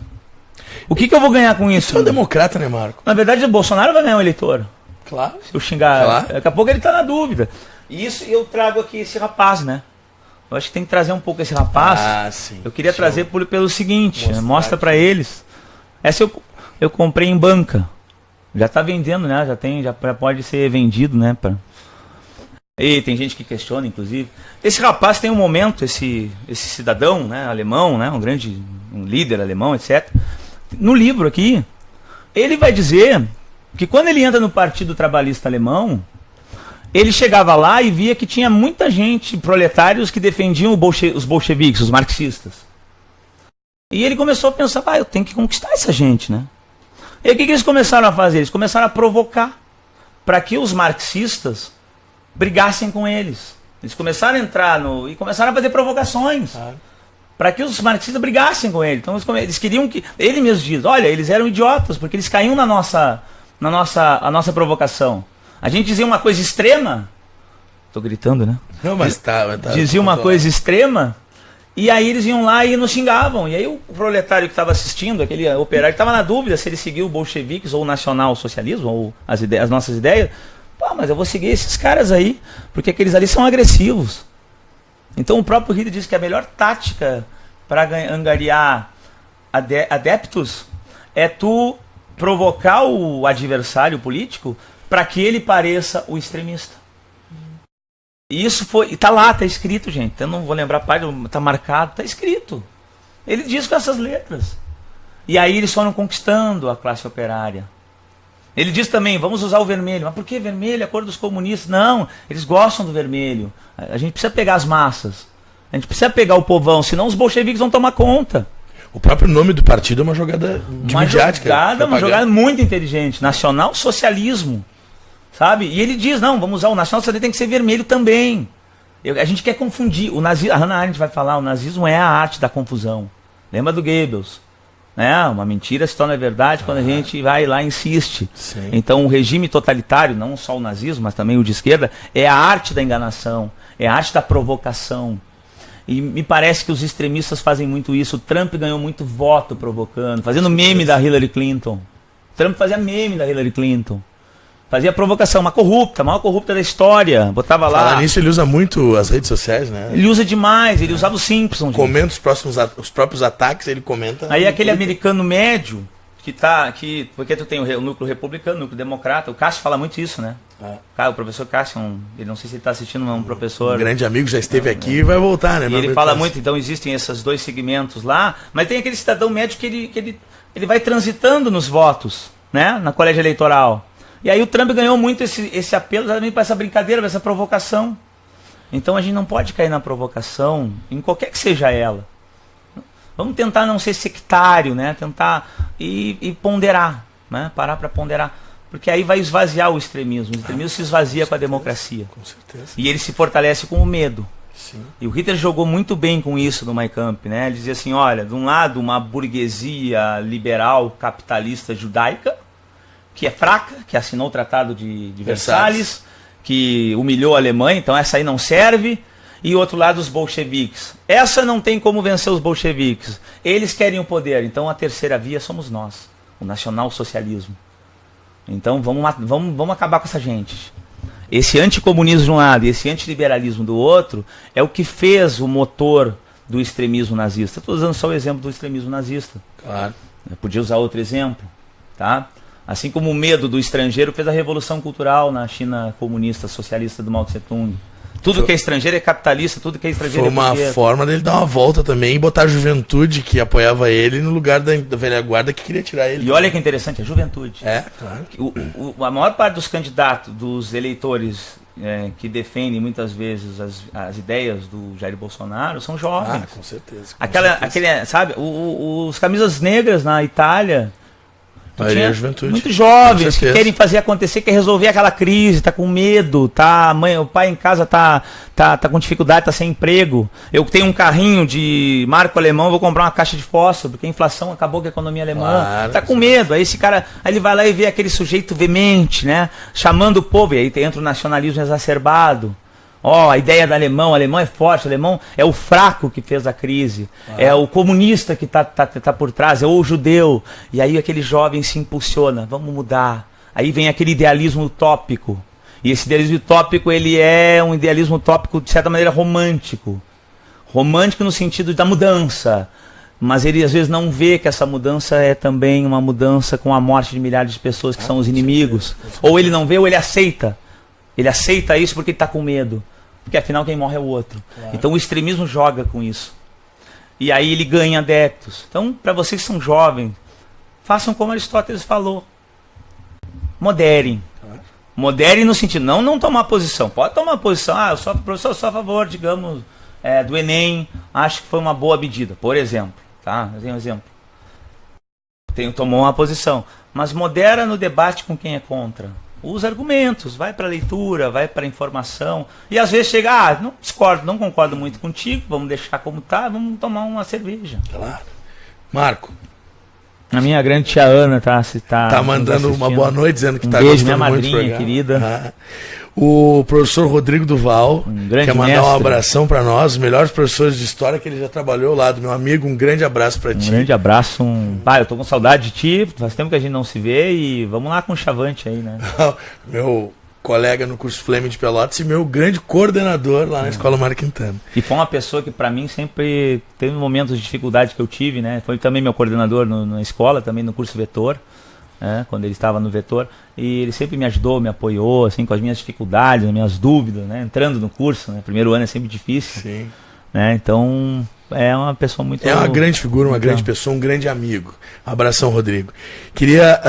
O que eu vou ganhar com isso? Você é um democrata, né, Marco? Na verdade, o Bolsonaro vai ganhar um eleitor. Claro. Se eu xingar, claro. Daqui a pouco ele está na dúvida. E isso eu trago aqui esse rapaz, né? Eu acho que tem que trazer um pouco esse rapaz. Sim. Eu queria trazer pelo seguinte, mostra para eles. Essa eu comprei em banca. Já está vendendo, né? Já pode ser vendido, né? E tem gente que questiona, inclusive. Esse rapaz tem um momento, esse cidadão, né, alemão, né, um líder alemão, etc. No livro aqui, ele vai dizer que quando ele entra no Partido Trabalhista Alemão, ele chegava lá e via que tinha muita gente, proletários, que defendiam os bolcheviques, os marxistas. E ele começou a pensar, eu tenho que conquistar essa gente, né? E o que eles começaram a fazer? Eles começaram a provocar para que os marxistas brigassem com eles. Eles começaram a entrar e começaram a fazer provocações para que os marxistas brigassem com ele. Então eles queriam que... Ele mesmo diz, olha, eles eram idiotas, porque eles caíam na nossa provocação. A gente dizia uma coisa extrema... Estou gritando, né? Não, mas dizia uma coisa extrema, e aí eles iam lá e nos xingavam. E aí o proletário que estava assistindo, aquele operário, estava na dúvida se ele seguia o bolcheviques ou o nacional-socialismo, ou as nossas ideias. Mas eu vou seguir esses caras aí, porque aqueles ali são agressivos. Então o próprio Hitler diz que a melhor tática para angariar adeptos é tu provocar o adversário político para que ele pareça o extremista. E isso foi, e tá lá, tá escrito, gente. Eu não vou lembrar a página, tá marcado, tá escrito. Ele diz com essas letras. E aí eles foram conquistando a classe operária. Ele diz também, vamos usar o vermelho. Mas por que vermelho? A cor dos comunistas. Não, eles gostam do vermelho. A gente precisa pegar as massas. A gente precisa pegar o povão, senão os bolcheviques vão tomar conta. O próprio nome do partido é uma jogada de midiática. Uma jogada muito inteligente. Nacional socialismo. Sabe? E ele diz, não, vamos usar o nacional socialismo, tem que ser vermelho também. A gente quer confundir. O nazismo, a Hannah Arendt vai falar, o nazismo é a arte da confusão. Lembra do Goebbels? Né? Uma mentira se torna verdade quando a gente vai lá e insiste. Sim. Então o regime totalitário, não só o nazismo, mas também o de esquerda, é a arte da enganação, é a arte da provocação. E me parece que os extremistas fazem muito isso. O Trump ganhou muito voto provocando, fazendo meme da Hillary Clinton. O Trump fazia meme da Hillary Clinton. Fazia provocação, uma corrupta, a maior corrupta da história. Botava lá. Falar nisso, ele usa muito as redes sociais, né? Ele usa demais, ele usava os Simpsons. Comenta os próprios ataques, ele comenta. Aí aquele americano médio, porque tu tem o núcleo republicano, o núcleo democrata, o Cássio fala muito isso, né? O professor Cássio, ele não sei se ele está assistindo, mas é um professor. Um grande amigo, já esteve aqui e vai voltar, né? E ele fala muito, então existem esses dois segmentos lá, mas tem aquele cidadão médio que ele vai transitando nos votos, né? Na colégio eleitoral. E aí o Trump ganhou muito esse apelo exatamente para essa brincadeira, para essa provocação. Então a gente não pode cair na provocação, em qualquer que seja ela. Vamos tentar não ser sectário, né? Tentar e ponderar, né? Parar para ponderar. Porque aí vai esvaziar o extremismo. O extremismo se esvazia com a democracia. Com certeza. E ele se fortalece com o medo. Sim. E o Hitler jogou muito bem com isso no Mein Kampf, né? Ele dizia assim, olha, de um lado uma burguesia liberal, capitalista, judaica, que é fraca, que assinou o Tratado de Versalhes, que humilhou a Alemanha, então essa aí não serve. E outro lado, os bolcheviques. Essa não tem como vencer os bolcheviques. Eles querem o poder, então a terceira via somos nós, o nacional-socialismo. Então vamos acabar com essa gente. Esse anticomunismo de um lado e esse antiliberalismo do outro é o que fez o motor do extremismo nazista. Estou usando só o exemplo do extremismo nazista. Claro. Eu podia usar outro exemplo, tá? Assim como o medo do estrangeiro fez a revolução cultural na China comunista, socialista do Mao Tse Tung. Tudo que é estrangeiro é capitalista, tudo que é estrangeiro é burguês. Foi uma forma dele dar uma volta também e botar a juventude que apoiava ele no lugar da velha guarda que queria tirar ele. E olha que interessante, a juventude. É, claro. A maior parte dos candidatos, dos eleitores que defendem muitas vezes as ideias do Jair Bolsonaro são jovens. Com certeza. Sabe, os camisas negras na Itália... juventude. Muito jovens que querem fazer acontecer, quer resolver aquela crise, tá com medo, o pai em casa tá com dificuldade, tá sem emprego. Eu tenho um carrinho de marco alemão, vou comprar uma caixa de fósforo, porque a inflação acabou com a economia alemã. Claro, tá com medo. Aí esse cara, aí ele vai lá e vê aquele sujeito veemente, né? Chamando o povo, e aí entra o nacionalismo exacerbado. A ideia do alemão, o alemão é forte, o alemão é o fraco que fez a crise, é o comunista que tá por trás, é o judeu. E aí aquele jovem se impulsiona, vamos mudar. Aí vem aquele idealismo utópico. E esse idealismo utópico, ele é um idealismo utópico, de certa maneira, romântico. Romântico no sentido da mudança. Mas ele às vezes não vê que essa mudança é também uma mudança com a morte de milhares de pessoas que são os inimigos. Ou ele não vê, ou ele aceita. Ele aceita isso porque ele está com medo. Porque afinal quem morre é o outro. Claro. Então o extremismo joga com isso. E aí ele ganha adeptos. Então, para vocês que são jovens, façam como Aristóteles falou. Moderem. Claro. Moderem no sentido, não tomar posição. Pode tomar posição. Eu sou a favor, digamos, do Enem. Acho que foi uma boa medida. Por exemplo. Tá? Eu tenho um exemplo. Tomou uma posição. Mas modera no debate com quem é contra. Usa argumentos, vai para a leitura, vai para a informação. E às vezes chega, não discordo, não concordo muito contigo, vamos deixar como tá, vamos tomar uma cerveja. Claro. Marco. A minha grande tia Ana tá mandando uma boa noite, dizendo que está gostando minha madrinha, muito do programa. Querida. O professor Rodrigo Duval quer mandar mestre. Um abração para nós, os melhores professores de história que ele já trabalhou lá, do meu amigo, um grande abraço para ti. Um grande abraço, eu tô com saudade de ti, faz tempo que a gente não se vê e vamos lá com o Chavante aí, né? Meu colega no curso Fleming de Pelotas e meu grande coordenador lá na Escola Mário Quintana. E foi uma pessoa que para mim sempre teve momentos de dificuldade que eu tive, né? Foi também meu coordenador na escola, também no curso Vetor. quando ele estava no Vetor, e ele sempre me ajudou, me apoiou, assim, com as minhas dificuldades, as minhas dúvidas, né? Entrando no curso, né? Primeiro ano é sempre difícil. Sim. Né? Então, é uma pessoa muito... É uma grande figura, uma grande pessoa, um grande amigo. Abração, Rodrigo. Queria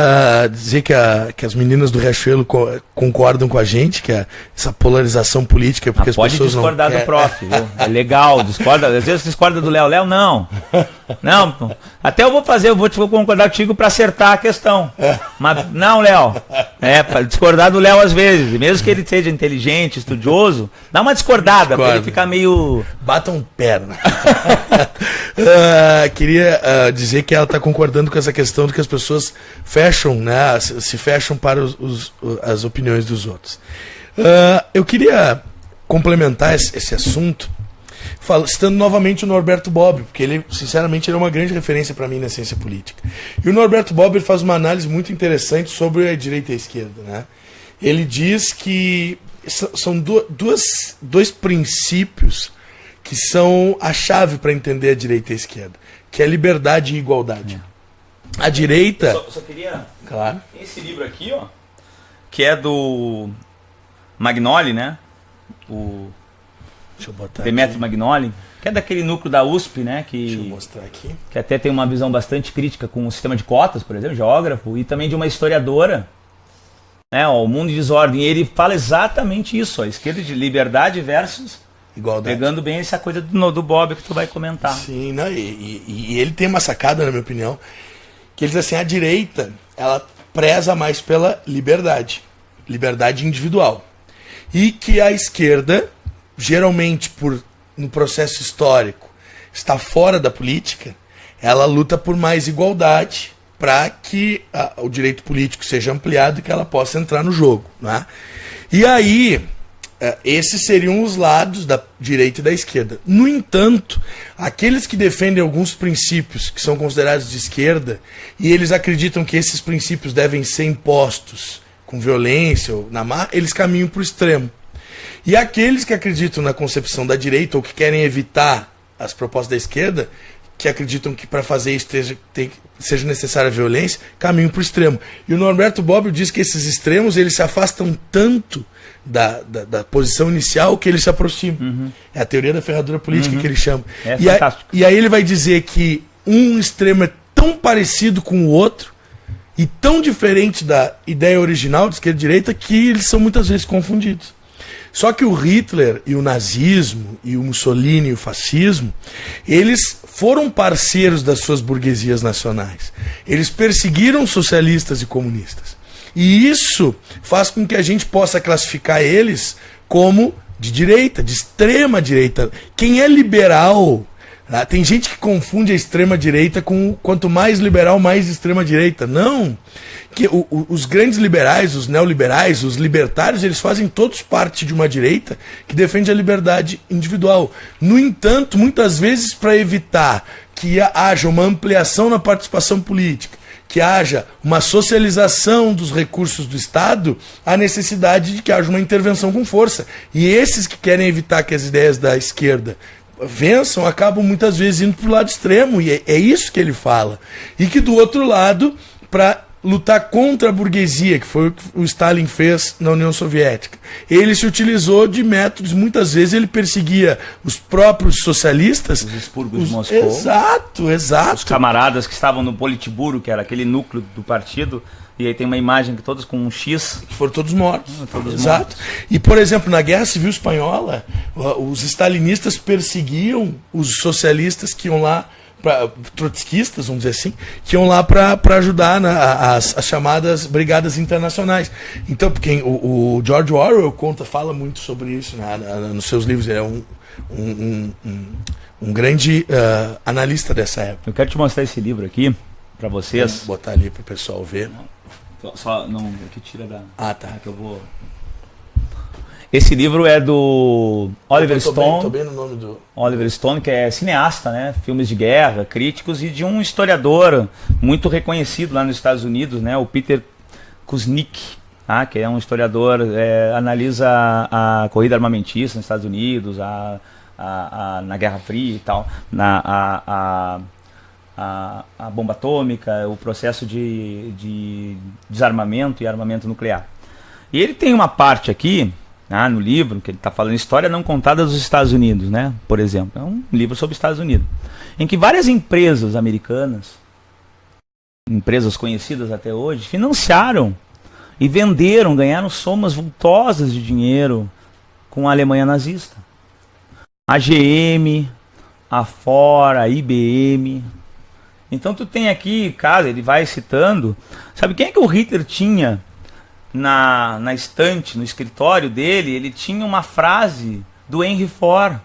dizer que as meninas do Riachuelo concordam com a gente, que essa polarização política, porque as pode pessoas discordar do prof, viu? É legal, discorda. Às vezes discorda do Léo. Léo, não. Não, até eu vou concordar contigo para acertar a questão. Mas não, Léo. Para discordar do Léo às vezes. Mesmo que ele seja inteligente, estudioso, dá uma discordada, para ele ficar meio... Batam perna. Queria dizer que ela está concordando com essa questão de que as pessoas fecham, né, se fecham para as opiniões dos outros. Eu queria complementar esse assunto citando novamente o Norberto Bobbio, porque ele, sinceramente, ele é uma grande referência para mim na ciência política. E o Norberto Bobbio faz uma análise muito interessante sobre a direita e a esquerda, né? Ele diz que são dois princípios que são a chave para entender a direita e a esquerda, que é liberdade e igualdade. A direita... Só queria... Claro. Tem esse livro aqui, ó, que é do Magnoli, né? Deixa eu botar Demetrio aqui. Magnoli, que é daquele núcleo da USP, né? Deixa eu mostrar aqui. Que até tem uma visão bastante crítica com o sistema de cotas, por exemplo, geógrafo, e também de uma historiadora, né? Ó, O Mundo em Desordem. E ele fala exatamente isso, a esquerda de liberdade versus... igualdade. Pegando bem essa coisa do Bob que tu vai comentar. Sim, não, e ele tem uma sacada, na minha opinião, que ele diz assim, a direita, ela preza mais pela liberdade individual. E que a esquerda, geralmente no processo histórico, está fora da política, ela luta por mais igualdade para que o direito político seja ampliado e que ela possa entrar no jogo. Né? E aí... esses seriam os lados da direita e da esquerda. No entanto, aqueles que defendem alguns princípios que são considerados de esquerda, e eles acreditam que esses princípios devem ser impostos com violência ou na má, eles caminham para o extremo. E aqueles que acreditam na concepção da direita ou que querem evitar as propostas da esquerda, que acreditam que para fazer isso seja necessária a violência, caminham para o extremo. E o Norberto Bobbio diz que esses extremos eles se afastam tanto da posição inicial que eles se aproximam. Uhum. É a teoria da ferradura política que ele chama. E aí ele vai dizer que um extremo é tão parecido com o outro e tão diferente da ideia original de esquerda e direita que eles são muitas vezes confundidos. Só que o Hitler e o nazismo e o Mussolini e o fascismo, eles foram parceiros das suas burguesias nacionais. Eles perseguiram socialistas e comunistas. E isso faz com que a gente possa classificar eles como de direita, de extrema direita. Quem é liberal, né? Tem gente que confunde a extrema direita com quanto mais liberal, mais extrema direita. Não. Os grandes liberais, os neoliberais, os libertários, eles fazem todos parte de uma direita que defende a liberdade individual. No entanto, muitas vezes para evitar que haja uma ampliação na participação política, que haja uma socialização dos recursos do Estado, há necessidade de que haja uma intervenção com força. E esses que querem evitar que as ideias da esquerda vençam, acabam muitas vezes indo para o lado extremo, e é isso que ele fala. E que do outro lado, para lutar contra a burguesia, que foi o que o Stalin fez na União Soviética, ele se utilizou de métodos, muitas vezes ele perseguia os próprios socialistas. Os expurgos de Moscou. Exato. Os camaradas que estavam no Politburo, que era aquele núcleo do partido, e aí tem uma imagem que todos com um X. Que foram todos mortos. Exato. E, por exemplo, na Guerra Civil Espanhola, os stalinistas perseguiam os socialistas que iam lá, trotskistas, vamos dizer assim, que iam lá para ajudar as chamadas brigadas internacionais. Então, porque o George Orwell fala muito sobre isso, né, nos seus livros. Ele é um grande analista dessa época. Eu quero te mostrar esse livro aqui para vocês. Vou botar ali para o pessoal ver. Só não, que tira da. Ah, tá. Que eu vou. Esse livro é do Oliver Stone. Tô bem no nome do Oliver Stone, que é cineasta, né? Filmes de guerra, críticos, e de um historiador muito reconhecido lá nos Estados Unidos, né? O Peter Kuznick, tá? Que é um historiador, analisa a corrida armamentista nos Estados Unidos, na Guerra Fria e tal, a a bomba atômica, o processo de desarmamento e armamento nuclear. E ele tem uma parte aqui, no livro, que ele está falando História Não Contada dos Estados Unidos, né? Por exemplo. É um livro sobre os Estados Unidos, em que várias empresas americanas, empresas conhecidas até hoje, financiaram e venderam, ganharam somas vultosas de dinheiro com a Alemanha nazista. A GM, a Ford, a IBM. Então tu tem aqui, caso ele vai citando, sabe quem é que o Hitler tinha na estante, no escritório dele? Ele tinha uma frase do Henry Ford.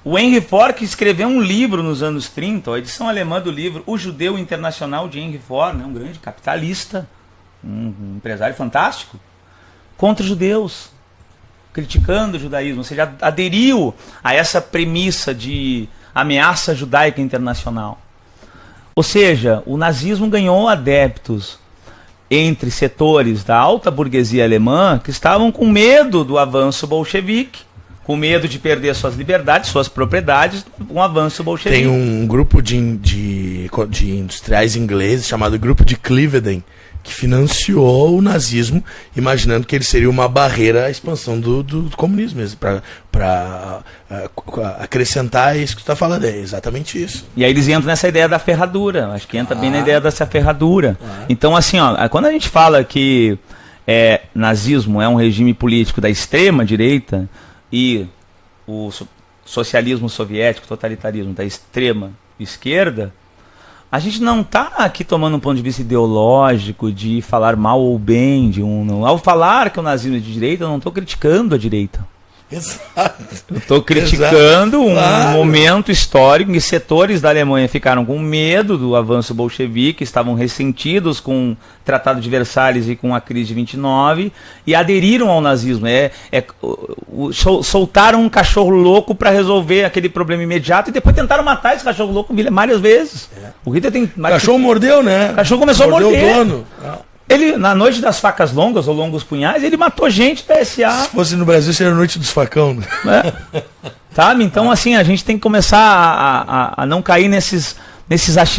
O Henry Ford, que escreveu um livro nos anos 30, a edição alemã do livro O Judeu Internacional de Henry Ford, né, um grande capitalista, um empresário fantástico, contra os judeus, criticando o judaísmo, ou seja, aderiu a essa premissa de ameaça judaica internacional. Ou seja, o nazismo ganhou adeptos entre setores da alta burguesia alemã que estavam com medo do avanço bolchevique, com medo de perder suas liberdades, suas propriedades, um avanço bolchevique. Tem um grupo de industriais ingleses chamado Grupo de Cleveland, que financiou o nazismo, imaginando que ele seria uma barreira à expansão do comunismo, para acrescentar isso que tu está falando. É exatamente isso. E aí eles entram nessa ideia da ferradura, acho que entra bem na ideia dessa ferradura. Então, assim, quando a gente fala que nazismo é um regime político da extrema direita e o socialismo soviético, totalitarismo da extrema esquerda, a gente não está aqui tomando um ponto de vista ideológico de falar mal ou bem de um. Ao falar que o nazismo é de direita, eu não estou criticando a direita. Exato. Eu estou criticando um momento histórico em que setores da Alemanha ficaram com medo do avanço bolchevique, estavam ressentidos com o Tratado de Versalhes e com a crise de 29 e aderiram ao nazismo. Soltaram um cachorro louco para resolver aquele problema imediato e depois tentaram matar esse cachorro louco várias vezes. O Hitler tem. O cachorro mordeu, né? O cachorro começou a morder. O dono. Ele, na noite das facas longas ou longos punhais, ele matou gente da SA. Se fosse no Brasil, seria a noite dos facão. Né? Sabe? Então, assim, a gente tem que começar a não cair nesses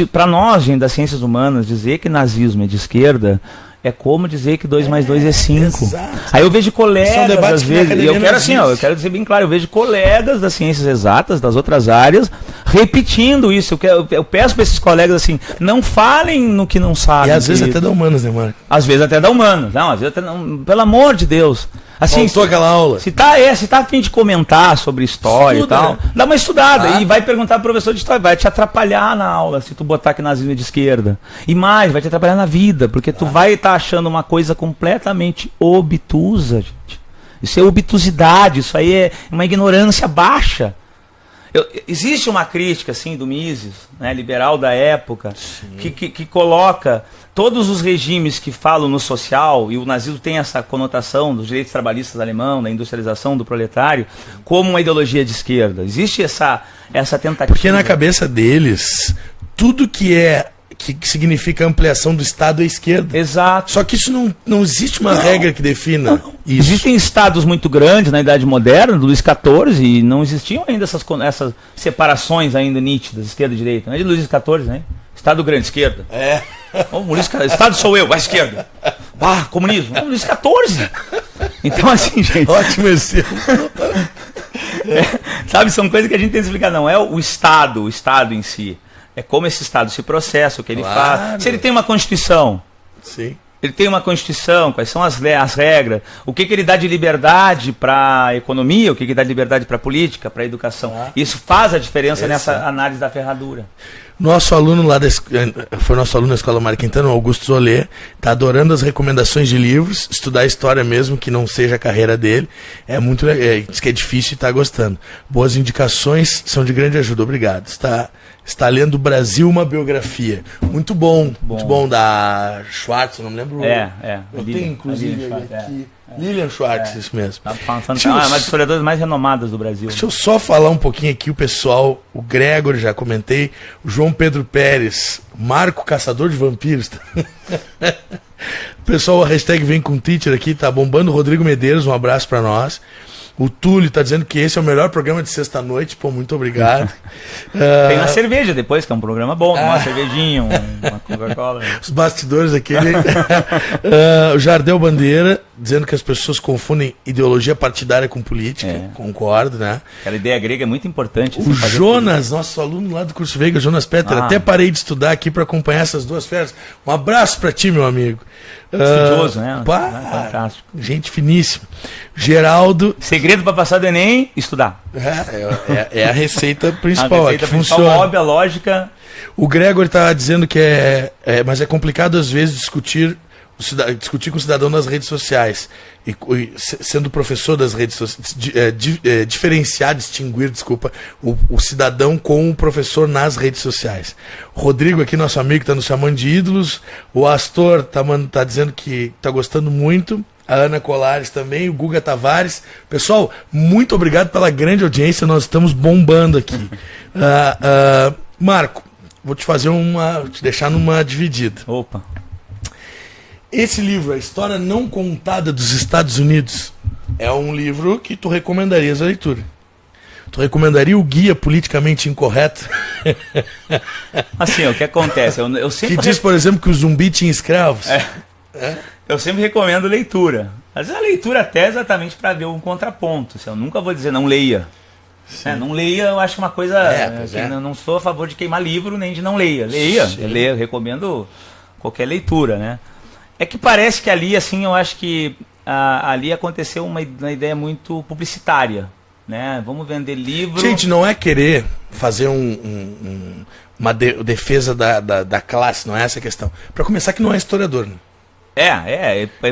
para nós, gente, das ciências humanas, dizer que nazismo é de esquerda é como dizer que 2 mais 2 é 5. Aí eu vejo colegas, às vezes, e eu quero assim, eu quero dizer bem claro, eu vejo colegas das ciências exatas, das outras áreas, repetindo isso. Eu peço para esses colegas assim, não falem no que não sabem. E às vezes até da humanas, né, Marco? Às vezes até da humanas. Não, às vezes até não, pelo amor de Deus. Assim, faltou aquela aula. Se tá a fim de comentar sobre história e tal, dá uma estudada e vai perguntar pro professor de história, vai te atrapalhar na aula se tu botar que nazismo é de esquerda. E mais, vai te atrapalhar na vida, porque tu vai estar achando uma coisa completamente obtusa, gente. Isso é obtusidade, isso aí é uma ignorância baixa. Existe uma crítica assim do Mises, né, liberal da época, que coloca todos os regimes que falam no social, e o nazismo tem essa conotação dos direitos trabalhistas alemão, da industrialização do proletário, como uma ideologia de esquerda. Existe essa tentativa. Porque na cabeça deles, tudo que significa ampliação do Estado é esquerda. Exato. Só que isso não existe uma regra que defina isso. Existem estados muito grandes na Idade Moderna, do Luís XIV, e não existiam ainda essas separações ainda nítidas, esquerda e direita. Não é de Luís XIV, né? Estado grande, esquerda. Estado sou eu, a esquerda. Comunismo. É Luís XIV. Então, assim, gente. Ótimo exemplo. Sabe, são coisas que a gente tem que explicar. Não é o Estado em si. É como esse Estado se processa, o que ele faz. Se ele tem uma Constituição. Sim. Ele tem uma Constituição, quais são as regras, o que ele dá de liberdade para a economia, o que ele dá de liberdade para a política, para a educação. Isso faz a diferença nessa análise da ferradura. Nosso aluno lá foi nosso aluno da Escola Mário Quintana, o Augusto Zolê, está adorando as recomendações de livros, estudar história mesmo, que não seja a carreira dele. É muito legal, diz que é difícil e está gostando. Boas indicações são de grande ajuda, obrigado. Está lendo Brasil, uma biografia. Muito bom. Muito bom, da Schwartz, não me lembro. Eu tenho, inclusive, aqui. Lilian Schwartz, isso mesmo. É uma das historiadoras mais renomadas do Brasil. Deixa eu só falar um pouquinho aqui, o pessoal, o Gregor, já comentei, o João Pedro Pérez, Marco Caçador de Vampiros. O pessoal, a hashtag vem com teacher aqui, tá bombando. Rodrigo Medeiros, um abraço para nós. O Túlio tá dizendo que esse é o melhor programa de sexta-noite. Pô, muito obrigado. Tem uma cerveja depois, que é um programa bom. Uma cervejinha, uma Coca-Cola. Os bastidores aqui. O Jardel Bandeira dizendo que as pessoas confundem ideologia partidária com política. Concordo, né? Aquela ideia grega é muito importante. O Jonas, nosso aluno lá do curso Veiga, Jonas Petter, até parei de estudar aqui para acompanhar essas duas férias. Um abraço para ti, meu amigo. Estudioso, né? Fantástico. Gente finíssima. Geraldo. Segredo para passar do Enem, estudar. É a receita principal. A receita principal, óbvia, lógica. O Gregor tá dizendo que mas é complicado às vezes discutir com o cidadão nas redes sociais. E sendo professor das redes sociais, distinguir o cidadão com o professor nas redes sociais. O Rodrigo aqui, nosso amigo, está nos chamando de ídolos. O Astor tá dizendo que tá gostando muito. A Ana Colares também, o Guga Tavares. Pessoal, muito obrigado pela grande audiência, nós estamos bombando aqui. Marco, vou te deixar numa dividida. Opa. Esse livro, A História Não Contada dos Estados Unidos, é um livro que tu recomendarias a leitura. Tu recomendaria o Guia Politicamente Incorreto? Assim, o que acontece? Eu sempre que diz, por exemplo, que o zumbi tinha escravos. Eu sempre recomendo leitura. Às vezes a leitura até exatamente para ver um contraponto. Eu nunca vou dizer não leia. Não leia, eu acho uma coisa... Não sou a favor de queimar livro, nem de não leia. Leia, eu recomendo qualquer leitura, né? É que parece que ali, assim, eu acho que ali aconteceu uma ideia muito publicitária, né? Vamos vender livro... Gente, não é querer fazer uma defesa da classe, não é essa a questão. Para começar, que não é historiador, né?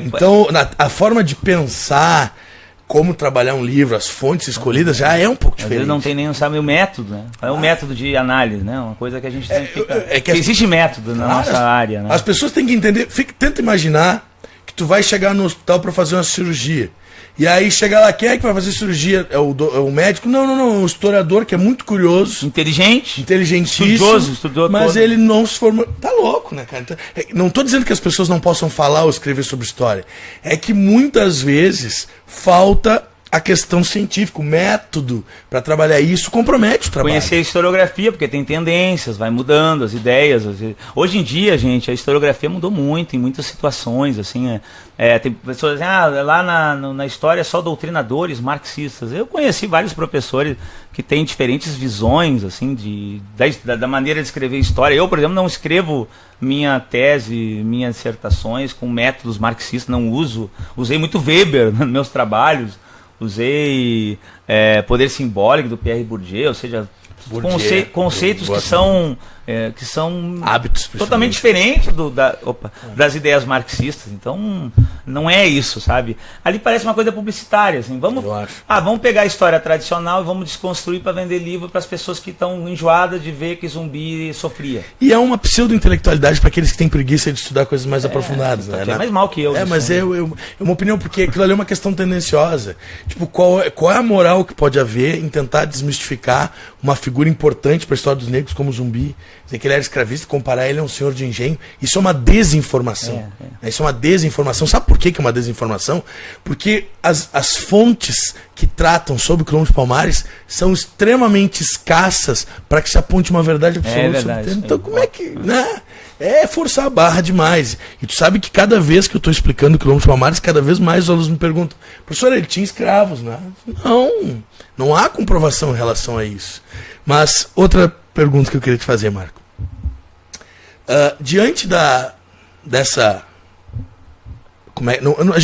Então, a forma de pensar como trabalhar um livro, as fontes escolhidas, já é um pouco diferente. Às vezes não tem nem, sabe, o método, né? É um método de análise, né? Uma coisa que a gente sempre fica... existe método na nossa área, né? As pessoas têm que entender... Tenta imaginar que tu vai chegar no hospital para fazer uma cirurgia. E aí chega lá, quem é que vai fazer cirurgia? É o médico? Não, o historiador, que é muito curioso. Inteligentíssimo. Estudou mas todo. Ele não se formou. Tá louco, né, cara? Então, não tô dizendo que as pessoas não possam falar ou escrever sobre história. É que muitas vezes falta a questão científica, o método para trabalhar isso compromete o trabalho. Conhecer a historiografia, porque tem tendências, vai mudando as ideias. Hoje em dia, gente, a historiografia mudou muito em muitas situações, assim, tem pessoas dizem, lá na história só doutrinadores marxistas. Eu conheci vários professores que têm diferentes visões, assim, da maneira de escrever história. Eu, por exemplo, não escrevo minha tese, minhas dissertações com métodos marxistas, não usei muito Weber nos meus trabalhos. Usei Poder Simbólico do Pierre Bourdieu, ou seja, conceitos que são hábitos totalmente diferentes das ideias marxistas. Então, não é isso, sabe? Ali parece uma coisa publicitária, assim. Vamos pegar a história tradicional e vamos desconstruir para vender livro para as pessoas que estão enjoadas de ver que zumbi sofria. E é uma pseudo-intelectualidade para aqueles que têm preguiça de estudar coisas mais aprofundadas, né? É mais mal que eu. Mas é uma opinião, porque aquilo ali é uma questão tendenciosa. Tipo, qual é a moral que pode haver em tentar desmistificar uma figura importante para a história dos negros como o Zumbi? Dizer que ele era escravista, comparar ele a um senhor de engenho. Isso é uma desinformação. Isso é uma desinformação. Sabe por que é uma desinformação? Porque as fontes que tratam sobre o quilombo de Palmares são extremamente escassas para que se aponte uma verdade absoluta sobre o tema. Então, como é que... Né? É forçar a barra demais. E tu sabe que cada vez que eu estou explicando o quilombo de Palmares, cada vez mais os alunos me perguntam: professor, ele tinha escravos, né? Não há comprovação em relação a isso. Mas outra pergunta que eu queria te fazer, Marco. Diante dessa...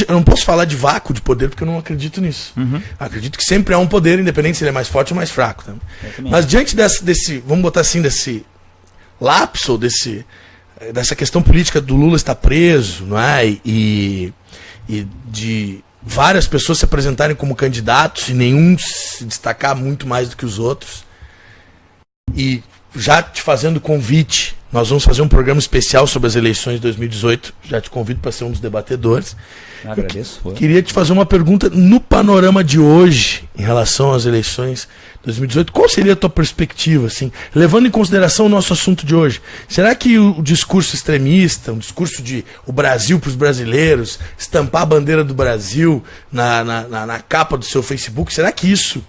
eu não posso falar de vácuo de poder porque eu não acredito nisso. Acredito que sempre há um poder, independente se ele é mais forte ou mais fraco. Tá? Mas diante desse, vamos botar assim, desse lapso, dessa questão política do Lula estar preso, não é? E de várias pessoas se apresentarem como candidatos e nenhum se destacar muito mais do que os outros, e já te fazendo convite, Nós vamos fazer um programa especial sobre as eleições de 2018. Já te convido para ser um dos debatedores. Agradeço. Queria te fazer uma pergunta no panorama de hoje, em relação às eleições de 2018. Qual seria a tua perspectiva, assim, levando em consideração o nosso assunto de hoje? Será que o discurso extremista, um discurso de o Brasil para os brasileiros, estampar a bandeira do Brasil na capa do seu Facebook, será que isso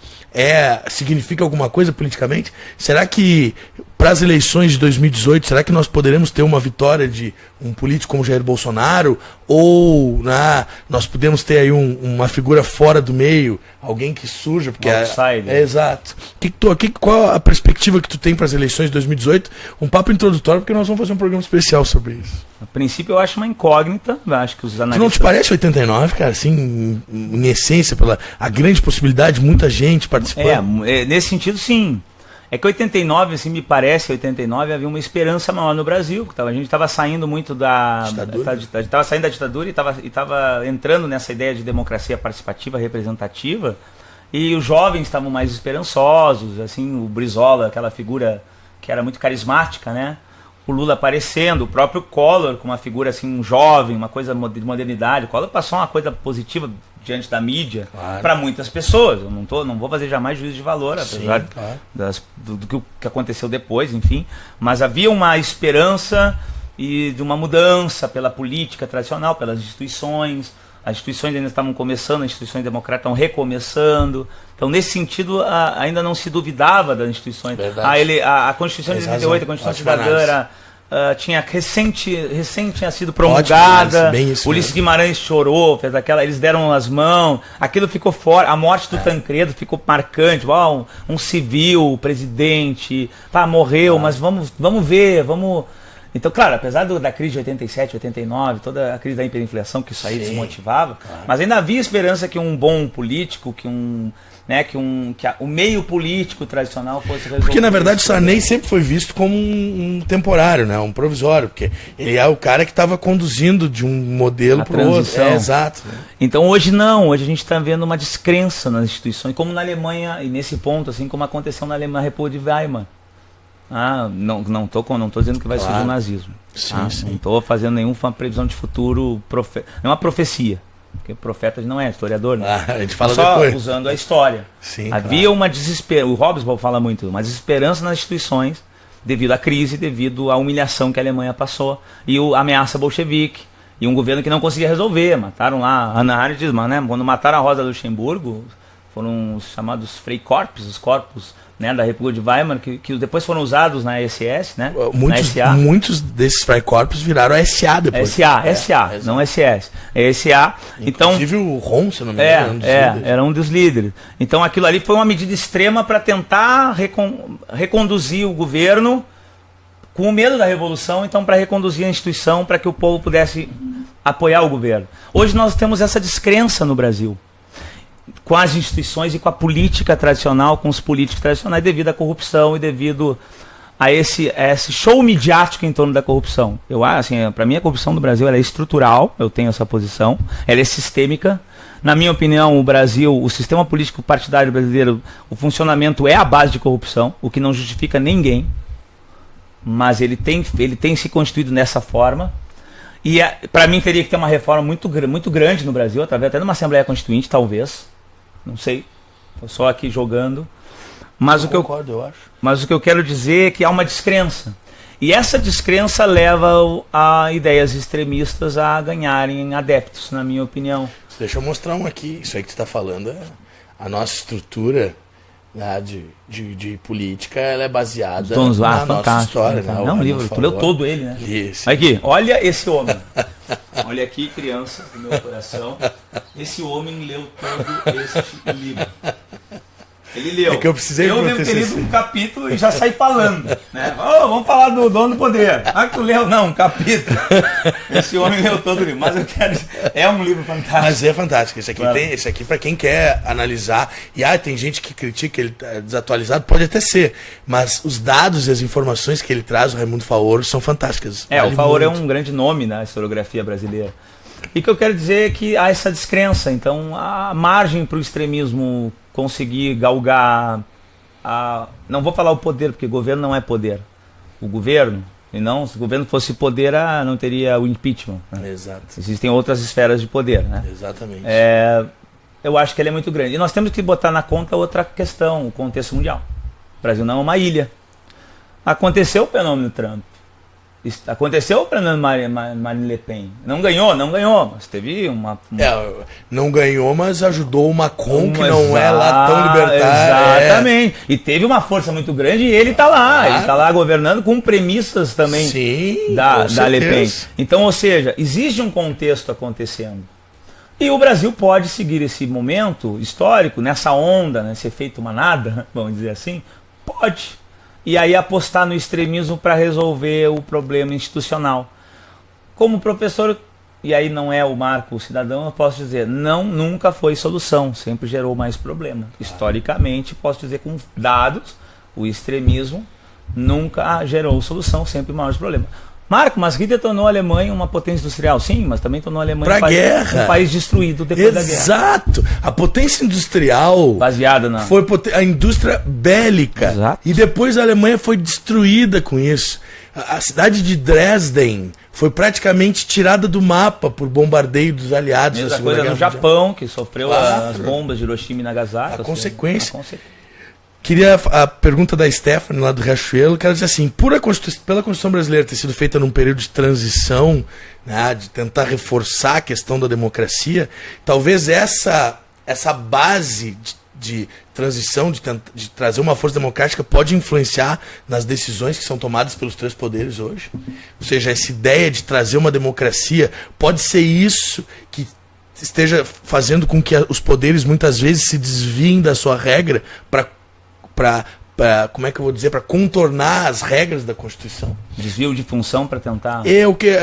significa alguma coisa politicamente? Será que para as eleições de 2018, será que nós poderemos ter uma vitória de um político como Jair Bolsonaro? Ou nós podemos ter aí uma figura fora do meio, alguém que surja? Porque exato. Qual a perspectiva que tu tem para as eleições de 2018? Um papo introdutório, porque nós vamos fazer um programa especial sobre isso. A princípio eu acho uma incógnita, acho que os analistas... Tu não te parece 89, cara, assim, em essência, pela a grande possibilidade, muita gente participando? Nesse sentido, sim. É que 89, assim, me parece, 89 havia uma esperança maior no Brasil, porque a gente estava saindo muito da ditadura e estava entrando nessa ideia de democracia participativa, representativa, e os jovens estavam mais esperançosos, assim, o Brizola, aquela figura que era muito carismática, né? O Lula aparecendo, o próprio Collor com uma figura assim, um jovem, uma coisa de modernidade. O Collor passou uma coisa positiva diante da mídia, claro, para muitas pessoas. Eu não vou fazer jamais juízo de valor, apesar do que aconteceu depois, enfim. Mas havia uma esperança e de uma mudança pela política tradicional, pelas instituições. As instituições ainda estavam começando, as instituições democráticas estão recomeçando. Então, nesse sentido, ainda não se duvidava das instituições. A Constituição de 88, a Constituição Cidadã, tinha recente tinha sido promulgada. O Ulisses Guimarães chorou, fez aquela, eles deram as mãos, aquilo ficou fora. A morte do Tancredo ficou marcante. Um civil, presidente, morreu, mas vamos ver, vamos... Então, claro, apesar da crise de 87, 89, toda a crise da hiperinflação, que isso aí desmotivava, claro, mas ainda havia esperança que um bom político, que o meio político tradicional fosse resolver. Porque, na verdade, o Sarney sempre foi visto como um temporário, né? Um provisório, porque ele é o cara que estava conduzindo de um modelo para o outro. Exato. Né? Então, hoje não. Hoje a gente está vendo uma descrença nas instituições, como na Alemanha, e nesse ponto, assim como aconteceu na República de Weimar. Não tô dizendo que vai surgir o nazismo. Sim. Não estou fazendo nenhuma previsão de futuro, nenhuma profecia. Porque profeta não é historiador, né? A gente fala só depois, usando a história. Sim, havia uma desespero, o Hobsbawm fala muito, uma desesperança nas instituições devido à crise, devido à humilhação que a Alemanha passou e a ameaça bolchevique e um governo que não conseguia resolver. Mataram lá, Hannah Arendt, né? Quando mataram a Rosa Luxemburgo, foram os chamados Freikorps, os corpos, né, da República de Weimar, que depois foram usados na SS, né? Muitos desses Freikorps viraram a SA depois. SA, não SS. É SA. Inclusive o Ron, se não me engano, era um dos líderes. Então aquilo ali foi uma medida extrema para tentar reconduzir o governo com o medo da revolução, então para reconduzir a instituição, para que o povo pudesse apoiar o governo. Hoje nós temos essa descrença no Brasil, com as instituições e com a política tradicional, com os políticos tradicionais, devido à corrupção e devido a esse show midiático em torno da corrupção. Eu acho, assim, para mim a corrupção do Brasil ela é estrutural, eu tenho essa posição, ela é sistêmica. Na minha opinião, o Brasil, o sistema político partidário brasileiro, o funcionamento é a base de corrupção, o que não justifica ninguém, mas ele tem se constituído dessa forma. E para mim teria que ter uma reforma muito grande no Brasil, através até de uma Assembleia Constituinte, talvez. Não sei, estou só aqui jogando. Mas o que eu quero dizer é que há uma descrença. E essa descrença leva a ideias extremistas a ganharem adeptos, na minha opinião. Deixa eu mostrar um aqui. Isso aí que você está falando é a nossa estrutura, né, de política, ela é baseada na nossa história. Né? É um livro, tu leu todo ele, né? Isso. Aqui, olha esse homem. Olha aqui, crianças do meu coração. Esse homem leu todo este livro. Ele leu. É que eu precisei devo ter lido um capítulo e já saí falando. Né? Vamos falar do Dono do Poder. Tu leu? Não, um capítulo. Esse homem leu todo o livro. Mas eu quero dizer, é um livro fantástico. Mas é fantástico. Esse aqui, claro, esse aqui para quem quer analisar. E tem gente que critica ele desatualizado, pode até ser. Mas os dados e as informações que ele traz, o Raimundo Faoro, são fantásticas. O Faoro é um grande nome na historiografia brasileira. E o que eu quero dizer é que há essa descrença. Então, a margem para o extremismo conseguir galgar não vou falar o poder, porque governo não é poder. O governo, E não, se o governo fosse poder, não teria o impeachment. Né? Exato. Existem outras esferas de poder, né? Exatamente. Eu acho que ele é muito grande. E nós temos que botar na conta outra questão, o contexto mundial. O Brasil não é uma ilha. Aconteceu o fenômeno Trump. Aconteceu o fenômeno Marine Le Pen. Não ganhou, mas teve uma... não ganhou, mas ajudou o Macron, que não é lá tão libertário. Exatamente. E teve uma força muito grande e ele está lá. Ele está lá governando com premissas também. Sim, da Le Pen. Então, ou seja, existe um contexto acontecendo. E o Brasil pode seguir esse momento histórico, nessa onda, nesse efeito manada, vamos dizer assim, pode. E aí apostar no extremismo para resolver o problema institucional. Como professor, e aí não é o marco cidadão, eu posso dizer, nunca foi solução, sempre gerou mais problema. Historicamente, posso dizer com dados, o extremismo nunca gerou solução, sempre maiores problemas. Marco, mas Hitler tornou a Alemanha uma potência industrial. Sim, mas também tornou a Alemanha um país destruído depois da guerra. Exato. A potência industrial baseada na... foi a indústria bélica. Exato. E depois a Alemanha foi destruída com isso. A cidade de Dresden foi praticamente tirada do mapa por bombardeio dos aliados. Mesma coisa no Japão, que sofreu as bombas de Hiroshima e Nagasaki. A consequência. Queria a pergunta da Stephanie, lá do Riachuelo, que ela diz assim, pela Constituição brasileira ter sido feita num período de transição, né, de tentar reforçar a questão da democracia, talvez essa base de transição, de trazer uma força democrática, pode influenciar nas decisões que são tomadas pelos três poderes hoje. Ou seja, essa ideia de trazer uma democracia, pode ser isso que esteja fazendo com que os poderes muitas vezes se desviem da sua regra para como é que eu vou dizer, para contornar as regras da Constituição. Desvio de função para tentar... Porque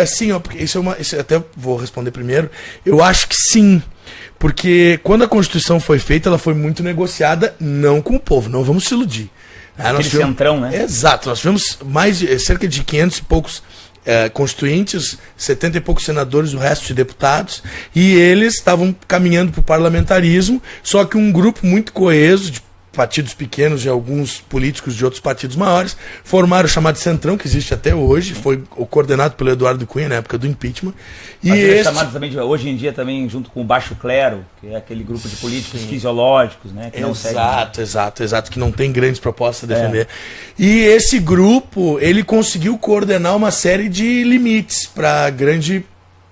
isso até vou responder primeiro. Eu acho que sim, porque quando a Constituição foi feita, ela foi muito negociada, não com o povo, não vamos se iludir. Centrão, né? Exato, nós tivemos cerca de 500 e poucos constituintes, 70 e poucos senadores, o resto de deputados, e eles estavam caminhando para o parlamentarismo, só que um grupo muito coeso de partidos pequenos e alguns políticos de outros partidos maiores formaram o chamado Centrão, que existe até hoje, foi coordenado pelo Eduardo Cunha na época do impeachment. Mas ele é chamado também hoje em dia também junto com o Baixo Clero, que é aquele grupo de políticos fisiológicos, né? Que não seguem... Exato, que não tem grandes propostas a defender. E esse grupo, ele conseguiu coordenar uma série de limites para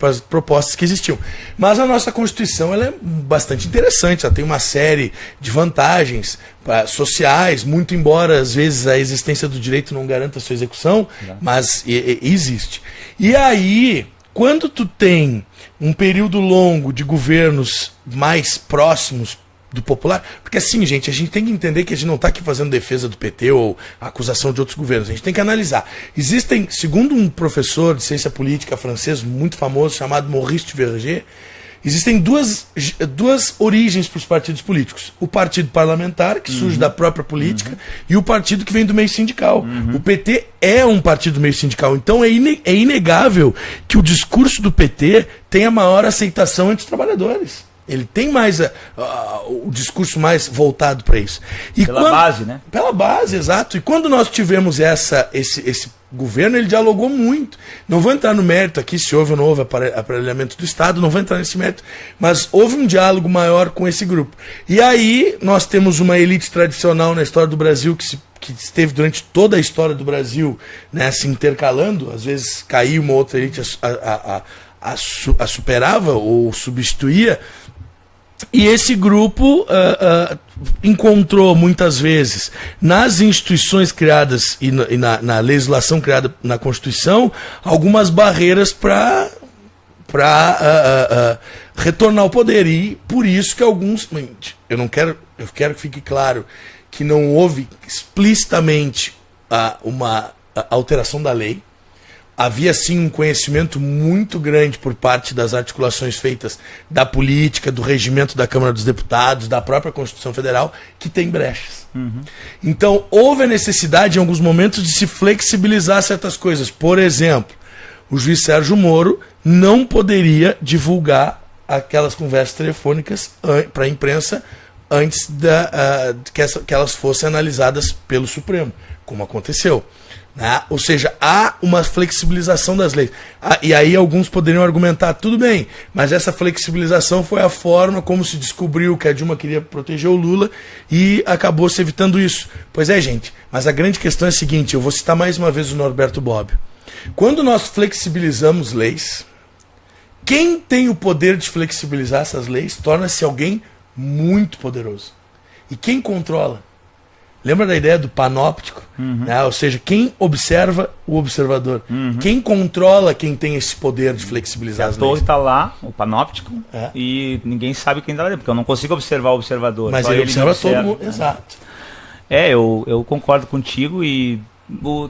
as propostas que existiam. Mas a nossa Constituição ela é bastante interessante, ela tem uma série de vantagens sociais, muito embora às vezes a existência do direito não garanta a sua execução, mas existe. E aí, quando tu tem um período longo de governos mais próximos do popular, porque assim, gente, a gente tem que entender que a gente não está aqui fazendo defesa do PT ou acusação de outros governos, a gente tem que analisar. Existem, segundo um professor de ciência política francês muito famoso chamado Maurice Duverger, existem duas origens para os partidos políticos. O partido parlamentar, que surge da própria política, e o partido que vem do meio sindical. O PT é um partido do meio sindical, então é inegável que o discurso do PT tenha maior aceitação entre os trabalhadores. Ele tem mais o discurso mais voltado para isso. Base, né? Pela base, exato. E quando nós tivemos esse governo, ele dialogou muito. Não vou entrar no mérito aqui se houve ou não houve aparelhamento do Estado, não vou entrar nesse mérito, mas houve um diálogo maior com esse grupo. E aí nós temos uma elite tradicional na história do Brasil que esteve durante toda a história do Brasil, né, se intercalando, às vezes caía uma outra elite a superava ou substituía. E esse grupo encontrou muitas vezes nas instituições criadas e na legislação criada na Constituição algumas barreiras para retornar ao poder. E por isso que alguns... Eu quero que fique claro que não houve explicitamente uma alteração da lei. Havia sim um conhecimento muito grande por parte das articulações feitas da política, do regimento da Câmara dos Deputados, da própria Constituição Federal, que tem brechas. Então, houve a necessidade, em alguns momentos, de se flexibilizar certas coisas. Por exemplo, o juiz Sérgio Moro não poderia divulgar aquelas conversas telefônicas para a imprensa antes que elas fossem analisadas pelo Supremo, como aconteceu. Né? Ou seja, há uma flexibilização das leis. E aí alguns poderiam argumentar, tudo bem, mas essa flexibilização foi a forma como se descobriu que a Dilma queria proteger o Lula e acabou se evitando isso. Pois é, gente, mas a grande questão é a seguinte, eu vou citar mais uma vez o Norberto Bobbio. Quando nós flexibilizamos leis, quem tem o poder de flexibilizar essas leis torna-se alguém muito poderoso. E quem controla? Lembra da ideia do panóptico? Né? Ou seja, quem observa o observador. Quem controla quem tem esse poder de flexibilizar as leis. O ator está lá, o panóptico, e ninguém sabe quem está lá dentro, porque eu não consigo observar o observador. Mas ele observa todo mundo. Exato. Eu concordo contigo e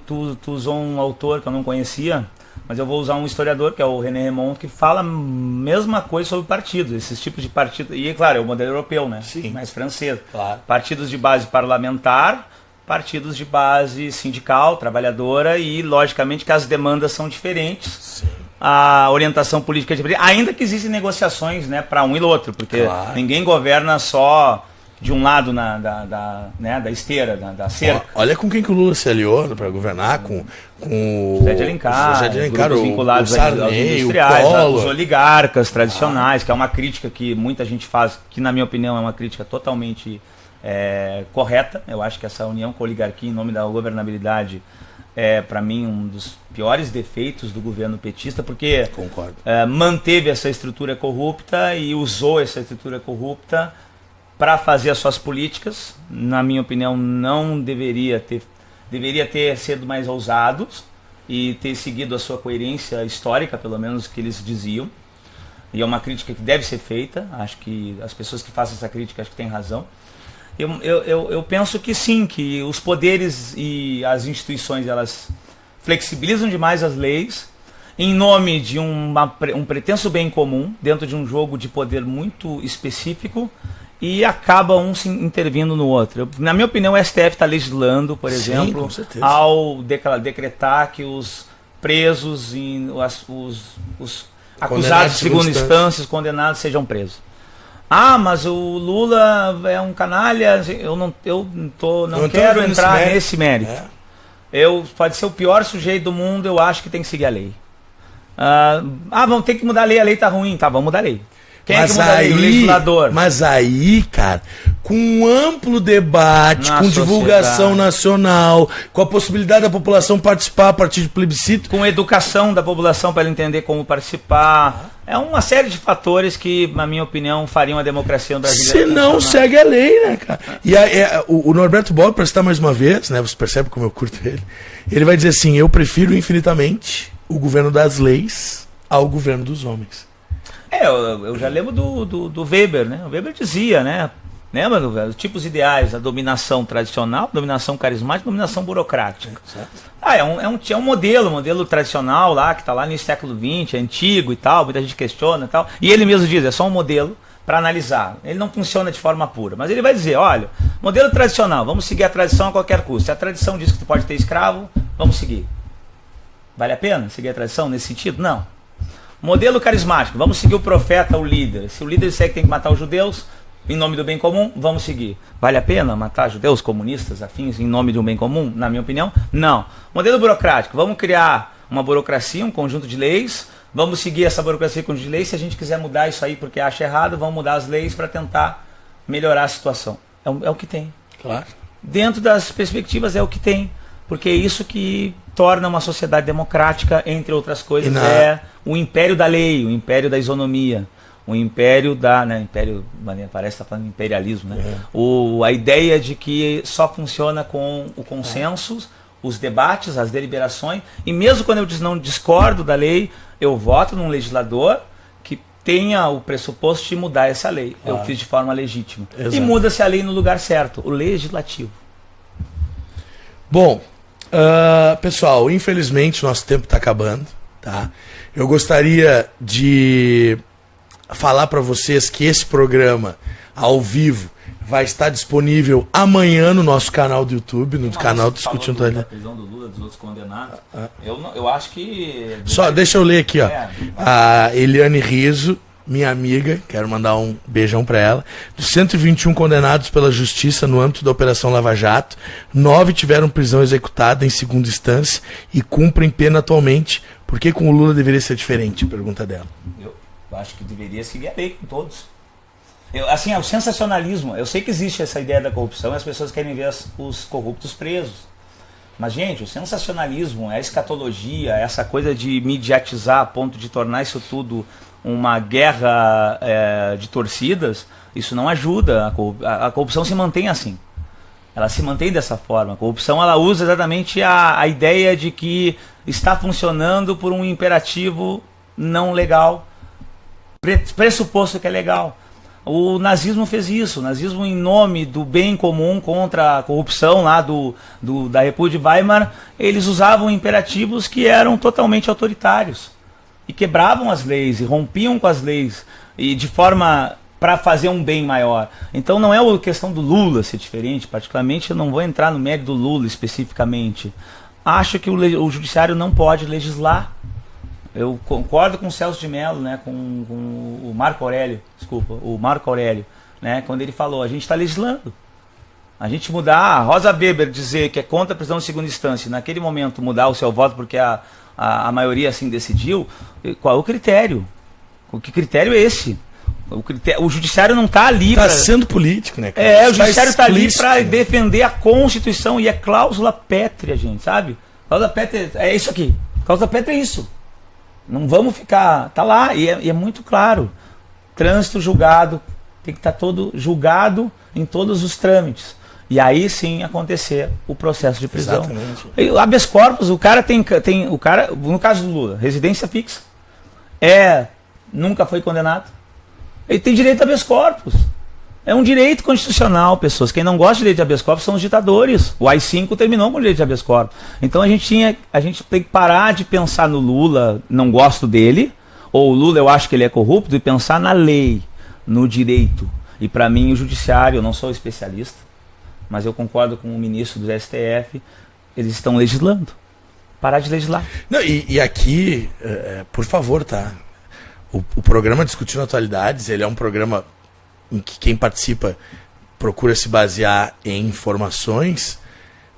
tu usou um autor que eu não conhecia, mas eu vou usar um historiador, que é o René Remond, que fala a mesma coisa sobre partidos, esses tipos de partidos. E, claro, é o modelo europeu, né? Sim. Mais francês. Claro. Partidos de base parlamentar, partidos de base sindical, trabalhadora, e, logicamente, que as demandas são diferentes. Sim. A orientação política é diferente, ainda que existem negociações, né, para um e outro, porque ninguém governa só de um lado da esteira, da cerca. Olha com quem que o Lula se aliou para governar, com o José de Alencar, grupos vinculados o Sarney, aos industriais, o Collor, os oligarcas tradicionais, que é uma crítica que muita gente faz, que na minha opinião é uma crítica totalmente correta. Eu acho que essa união com a oligarquia em nome da governabilidade é, para mim, um dos piores defeitos do governo petista, porque manteve essa estrutura corrupta e usou essa estrutura corrupta para fazer as suas políticas. Na minha opinião, não deveria ter sido mais ousados e ter seguido a sua coerência histórica, pelo menos que eles diziam. E é uma crítica que deve ser feita. Acho que as pessoas que fazem essa crítica acho que têm razão. Eu penso que sim, que os poderes e as instituições elas flexibilizam demais as leis em nome de um pretenso bem comum dentro de um jogo de poder muito específico. E acaba um se intervindo no outro. Na minha opinião, o STF está legislando, por exemplo, ao decretar que os presos, os acusados de segunda instância, condenados, sejam presos. Ah, mas o Lula é um canalha, eu não quero entrar nesse mérito. Pode ser o pior sujeito do mundo, eu acho que tem que seguir a lei. Vamos ter que mudar a lei está ruim. Tá, vamos mudar a lei. Quem é que muda a lei? O legislador. Mas aí, cara, com um amplo debate, com divulgação nacional, com a possibilidade da população participar a partir de plebiscito. Com educação da população para ela entender como participar. É uma série de fatores que, na minha opinião, fariam a democracia no Brasil. Se não segue a lei, né, cara? E o Norberto Bobbio, para citar mais uma vez, né, você percebe como eu curto ele, ele vai dizer assim, eu prefiro infinitamente o governo das leis ao governo dos homens. Eu já lembro do Weber, né? O Weber dizia, né? Lembra os tipos ideais, a dominação tradicional, dominação carismática, dominação burocrática. É um modelo tradicional lá, que está lá no século XX, é antigo e tal, muita gente questiona e tal. E ele mesmo diz, é só um modelo para analisar. Ele não funciona de forma pura, mas ele vai dizer, olha, modelo tradicional, vamos seguir a tradição a qualquer custo. Se a tradição diz que tu pode ter escravo, vamos seguir. Vale a pena seguir a tradição nesse sentido? Não. Modelo carismático, vamos seguir o profeta, o líder. Se o líder disser que tem que matar os judeus em nome do bem comum, vamos seguir. Vale a pena matar judeus, comunistas, afins em nome de um bem comum? Na minha opinião, não. Modelo burocrático, vamos criar uma burocracia, um conjunto de leis, vamos seguir essa burocracia e conjunto de leis. Se a gente quiser mudar isso aí porque acha errado, vamos mudar as leis para tentar melhorar a situação. É o que tem. Claro. Dentro das perspectivas é o que tem. Porque é isso que torna uma sociedade democrática, entre outras coisas, é o império da lei, o império da isonomia, o império da... império, parece que está falando de imperialismo, né? A ideia de que só funciona com o consenso, os debates, as deliberações, e mesmo quando eu não discordo da lei, eu voto num legislador que tenha o pressuposto de mudar essa lei. Eu fiz de forma legítima. Exato. E muda-se a lei no lugar certo, o legislativo. Bom... pessoal, infelizmente nosso tempo está acabando, tá? Eu gostaria de falar para vocês que esse programa ao vivo vai estar disponível amanhã no nosso canal do YouTube, no canal Discutindo Atualidade. A prisão do Lula, dos outros condenados. Eu acho que... Só deixa eu ler aqui, ó. A Eliane Rizzo minha amiga, quero mandar um beijão pra ela. Dos 121 condenados pela justiça no âmbito da Operação Lava Jato, 9 tiveram prisão executada em segunda instância e cumprem pena atualmente. Por que com o Lula deveria ser diferente? Pergunta dela. Eu acho que deveria seguir a lei com todos. Assim, é o sensacionalismo. Eu sei que existe essa ideia da corrupção e as pessoas querem ver os corruptos presos. Mas, gente, o sensacionalismo, a escatologia, essa coisa de mediatizar a ponto de tornar isso tudo uma guerra de torcidas, isso não ajuda. A corrupção se mantém assim. Ela se mantém dessa forma. A corrupção, ela usa exatamente a ideia de que está funcionando por um imperativo não legal, pressuposto que é legal. O nazismo fez isso. O nazismo, em nome do bem comum contra a corrupção lá da República de Weimar, eles usavam imperativos que eram totalmente autoritários e quebravam as leis e rompiam com as leis e de forma para fazer um bem maior. Então não é a questão do Lula ser diferente, particularmente eu não vou entrar no mérito do Lula especificamente. Acho que o judiciário não pode legislar. Eu concordo com o Celso de Mello, né, com o Marco Aurélio, né, quando ele falou, a gente está legislando. A gente mudar, a Rosa Weber dizer que é contra a prisão em segunda instância, naquele momento mudar o seu voto porque a maioria assim decidiu, qual é o critério? Que critério é esse? O judiciário não está ali para... Está sendo político, né, cara? O judiciário está ali para defender a Constituição e a cláusula pétrea, gente, sabe? Cláusula pétrea é isso aqui. Cláusula pétrea é isso. Não vamos ficar... Tá lá, e é muito claro. Trânsito julgado, tem que estar todo julgado em todos os trâmites. E aí sim acontecer o processo de prisão. Exatamente. O habeas corpus, o cara tem o cara, no caso do Lula, residência fixa. Nunca foi condenado. Ele tem direito a habeas corpus. É um direito constitucional, pessoas. Quem não gosta de direito de habeas corpus são os ditadores. O AI-5 terminou com o direito de habeas corpus. Então a gente tem que parar de pensar no Lula, não gosto dele, ou o Lula eu acho que ele é corrupto, e pensar na lei, no direito. E para mim o judiciário, eu não sou especialista, mas eu concordo com o ministro do STF, eles estão legislando. Parar de legislar. Não, e aqui, por favor, tá? O programa Discutindo Atualidades, ele é um programa em que quem participa procura se basear em informações,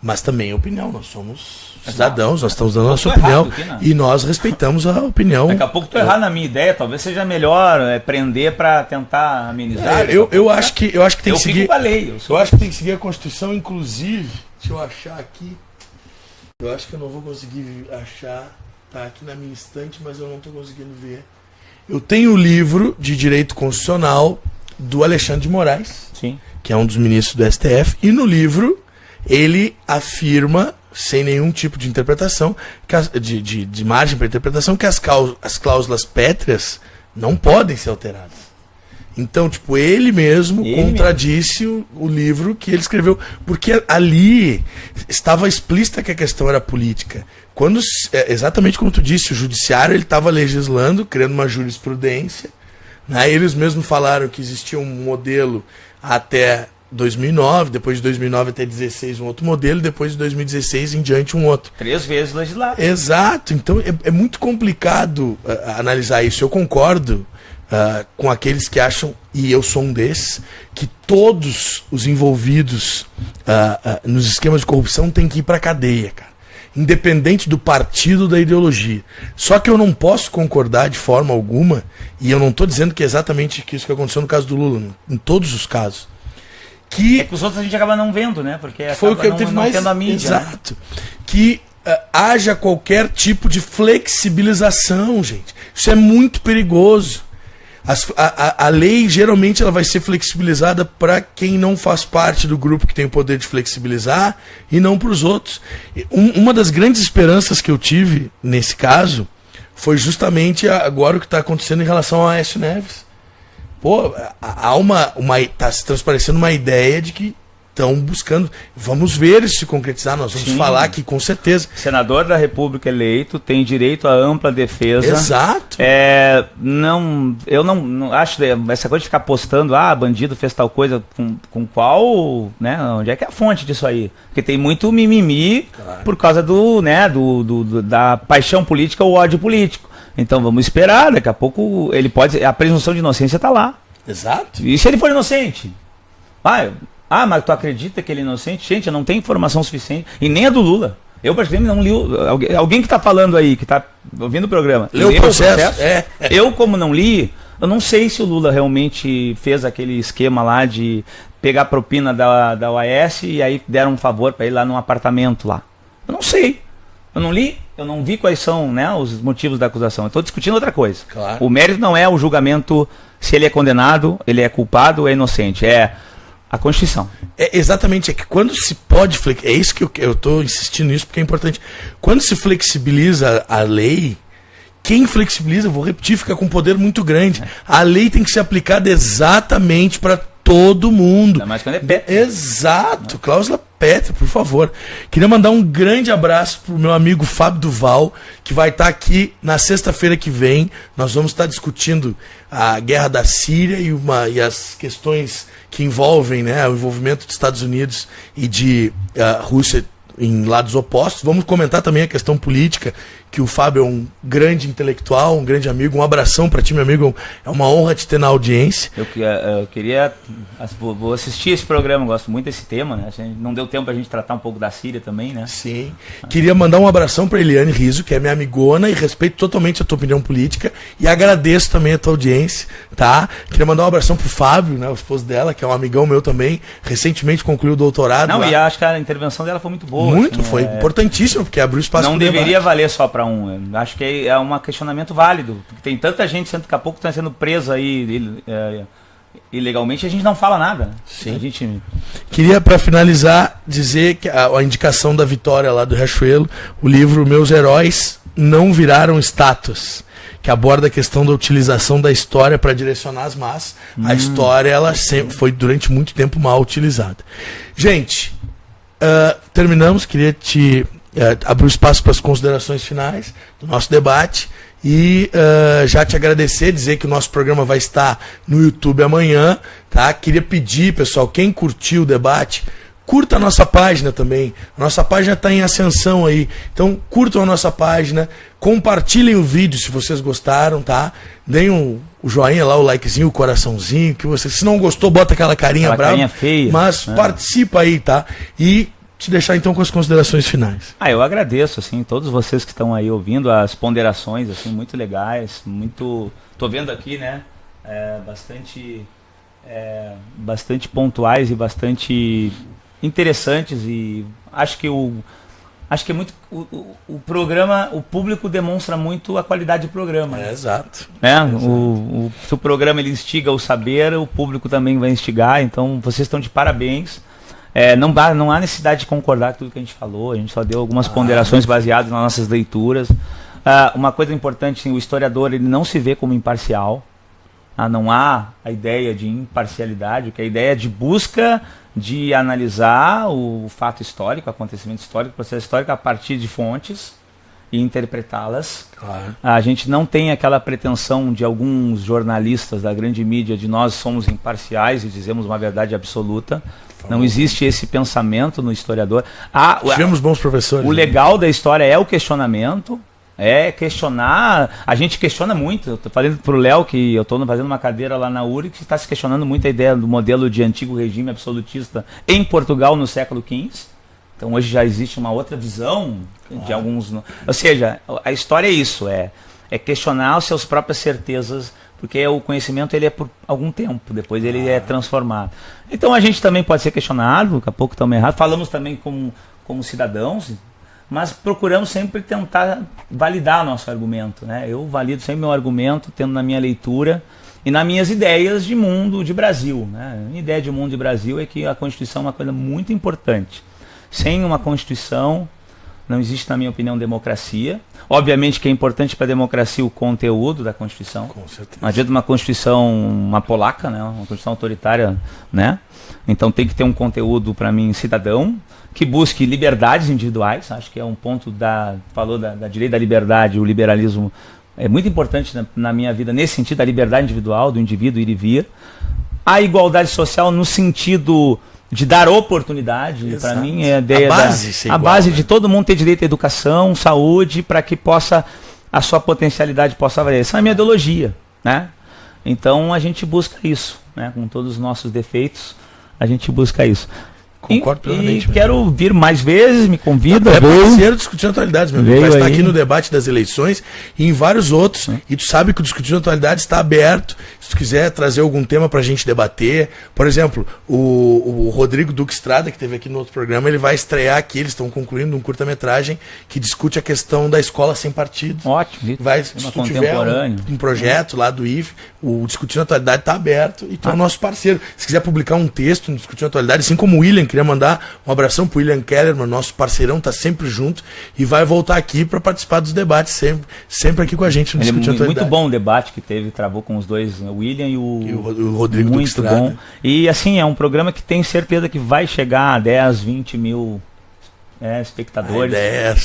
mas também em opinião. Nós somos cidadãos, nós estamos dando a nossa opinião e nós respeitamos a opinião. Daqui a pouco estou errado na minha ideia, talvez seja melhor prender para tentar amenizar. Eu acho que tem que seguir a lei. Eu acho que tem que seguir a Constituição, inclusive. Deixa eu achar aqui. Eu acho que eu não vou conseguir achar. Tá aqui na minha estante, mas eu não estou conseguindo ver. Eu tenho o livro de Direito Constitucional do Alexandre de Moraes, sim, que é um dos ministros do STF, e no livro ele afirma, sem nenhum tipo de interpretação, de margem para interpretação, que as cláusulas pétreas não podem ser alteradas. Então, tipo, ele mesmo contradisse o livro que ele escreveu, porque ali estava explícita que a questão era política. Quando, exatamente como tu disse, o judiciário ele estava legislando, criando uma jurisprudência, né? Eles mesmos falaram que existia um modelo até 2009, depois de 2009 até 2016 um outro modelo, depois de 2016 em diante um outro. 3 vezes legislado. Exato, então é muito complicado analisar isso. Eu concordo com aqueles que acham, e eu sou um desses, que todos os envolvidos nos esquemas de corrupção têm que ir para a cadeia, cara. Independente do partido, da ideologia. Só que eu não posso concordar de forma alguma, e eu não estou dizendo que é exatamente isso que aconteceu no caso do Lula, em todos os casos. Que os outros a gente acaba não vendo, né? Porque foi o que teve mais tendo a mídia. Exato. Né? Que haja qualquer tipo de flexibilização, gente. Isso é muito perigoso. A lei geralmente ela vai ser flexibilizada para quem não faz parte do grupo que tem o poder de flexibilizar e não para os outros. Uma das grandes esperanças que eu tive nesse caso foi justamente agora o que está acontecendo em relação ao Aécio Neves. Pô, está se transparecendo uma ideia de que estão buscando. Vamos ver isso se concretizar, nós vamos falar aqui com certeza. Senador da República eleito tem direito à ampla defesa. Exato. Eu não acho essa coisa de ficar postando, bandido fez tal coisa, com qual, né? Onde é que é a fonte disso aí? Porque tem muito mimimi, claro, por causa da paixão política ou ódio político. Então vamos esperar, daqui a pouco ele pode. A presunção de inocência está lá. Exato. E se ele for inocente? Mas tu acredita que ele é inocente? Gente, eu não tenho informação suficiente. E nem a do Lula. Eu, praticamente, não li. Alguém que está falando aí, que está ouvindo o programa. Leu o processo? Eu, como não li, eu não sei se o Lula realmente fez aquele esquema lá de pegar a propina da OAS e aí deram um favor para ele lá num apartamento lá. Eu não sei. Eu não li, eu não vi quais são, né, os motivos da acusação. Eu estou discutindo outra coisa. Claro. O mérito não é o julgamento se ele é condenado, ele é culpado ou é inocente. É a Constituição. Exatamente, é que quando se pode... É isso que eu estou insistindo nisso, porque é importante. Quando se flexibiliza a lei, quem flexibiliza, vou repetir, fica com um poder muito grande. A lei tem que ser aplicada exatamente para todo mundo. Ainda mais quando é Petra. Exato, cláusula Petra, por favor. Queria mandar um grande abraço pro meu amigo Fábio Duval, que vai estar aqui na sexta-feira que vem. Nós vamos estar discutindo a guerra da Síria e as questões que envolvem, né, o envolvimento dos Estados Unidos e de Rússia em lados opostos. Vamos comentar também a questão política, que o Fábio é um grande intelectual, um grande amigo. Um abração para ti, meu amigo. É uma honra te ter na audiência. Eu queria... Vou assistir esse programa, gosto muito desse tema, né? Não deu tempo pra gente tratar um pouco da Síria também, né? Sim. Queria mandar um abração para Eliane Rizzo, que é minha amigona, e respeito totalmente a tua opinião política. E agradeço também a tua audiência, tá? Queria mandar um abração pro Fábio, né, o esposo dela, que é um amigão meu também. Recentemente concluiu o doutorado. Não, lá. E acho que a intervenção dela foi muito boa. Muito, assim, foi importantíssimo, porque abriu espaço não pro deveria debate. valer só para um. Acho que é um questionamento válido. Porque tem tanta gente sendo, daqui a pouco está sendo presa aí ilegalmente, a gente não fala nada. Sim. A gente... Queria, para finalizar, dizer que a indicação da Vitória lá do Riachuelo, o livro Meus Heróis Não Viraram Estátuas, que aborda a questão da utilização da história para direcionar as massas. A história, ela sempre foi durante muito tempo mal utilizada. Gente, terminamos. Queria te abrir o espaço para as considerações finais do nosso debate e já te agradecer, dizer que o nosso programa vai estar no YouTube amanhã, tá? Queria pedir, pessoal, quem curtiu o debate, curta a nossa página também. A nossa página está em ascensão aí. Então, curtam a nossa página, compartilhem o vídeo se vocês gostaram, tá? Deem o joinha lá, o likezinho, o coraçãozinho, que você, se não gostou, bota aquela carinha brava. Carinha feia. Mas participa aí, tá? E te deixar então com as considerações finais. Eu agradeço, assim, todos vocês que estão aí ouvindo as ponderações, assim, muito legais, muito... Tô vendo aqui, né, bastante pontuais e bastante interessantes, e acho que é muito o programa, o público demonstra muito a qualidade do programa. Exato. Se o programa ele instiga o saber, o público também vai instigar, então vocês estão de parabéns. Não há necessidade de concordar com tudo que a gente falou, a gente só deu algumas ponderações baseadas nas nossas leituras. Uma coisa importante, assim, o historiador ele não se vê como imparcial. Não há a ideia de imparcialidade, que é a ideia de busca de analisar o fato histórico, o acontecimento histórico, o processo histórico a partir de fontes e interpretá-las. Claro. A gente não tem aquela pretensão de alguns jornalistas da grande mídia de nós somos imparciais e dizemos uma verdade absoluta. Não existe esse pensamento no historiador. Tivemos bons professores. O legal da história é o questionamento, é questionar. A gente questiona muito. Eu estou falando para o Léo que eu estou fazendo uma cadeira lá na URI que está se questionando muito a ideia do modelo de antigo regime absolutista em Portugal no século XV. Então hoje já existe uma outra visão de alguns... Ou seja, a história é isso, é questionar as suas próprias certezas, porque o conhecimento ele é por algum tempo, depois ele é transformado. Então a gente também pode ser questionado, daqui a pouco estamos errados, falamos também como cidadãos, mas procuramos sempre tentar validar nosso argumento, né? Eu valido sempre meu argumento, tendo na minha leitura e nas minhas ideias de mundo, de Brasil, né? A minha ideia de mundo de Brasil é que a Constituição é uma coisa muito importante. Sem uma Constituição, não existe, na minha opinião, democracia. Obviamente que é importante para a democracia o conteúdo da Constituição. Com certeza. Não adianta uma Constituição, uma polaca, né? Uma Constituição autoritária, né? Então tem que ter um conteúdo, para mim, cidadão, que busque liberdades individuais. Acho que é um ponto falou da direita da liberdade, o liberalismo é muito importante na minha vida, nesse sentido, a liberdade individual, do indivíduo ir e vir. A igualdade social no sentido de dar oportunidade, para mim é a ideia a base de todo mundo ter direito à educação, saúde, para que possa a sua potencialidade possa variar. Essa é a minha ideologia, né? Então a gente busca isso, né? Com todos os nossos defeitos, a gente busca isso. Concordo plenamente. E quero vir mais vezes, me convida. É parceiro discutindo atualidades, meu amigo. Vai estar aqui no debate das eleições e em vários outros. E tu sabe que o Discutindo Atualidades está aberto. Se tu quiser trazer algum tema pra gente debater. Por exemplo, o Rodrigo Duque Estrada, que esteve aqui no outro programa, ele vai estrear aqui, eles estão concluindo um curta-metragem que discute a questão da escola sem partido. Ótimo. Vai, se tu tiver um projeto lá do IFE, o Discutindo Atualidade está aberto e tu é o nosso parceiro. Se quiser publicar um texto no Discutindo Atualidade, assim como o William, queria mandar um abração pro William Kellerman, nosso parceirão, tá sempre junto e vai voltar aqui para participar dos debates, sempre aqui com a gente no Discutindo Atualidade. Muito bom o debate que travou com os dois, o William e o Rodrigo Duque Estrada. Muito bom. E assim, é um programa que tenho certeza que vai chegar a 10, 20 mil espectadores.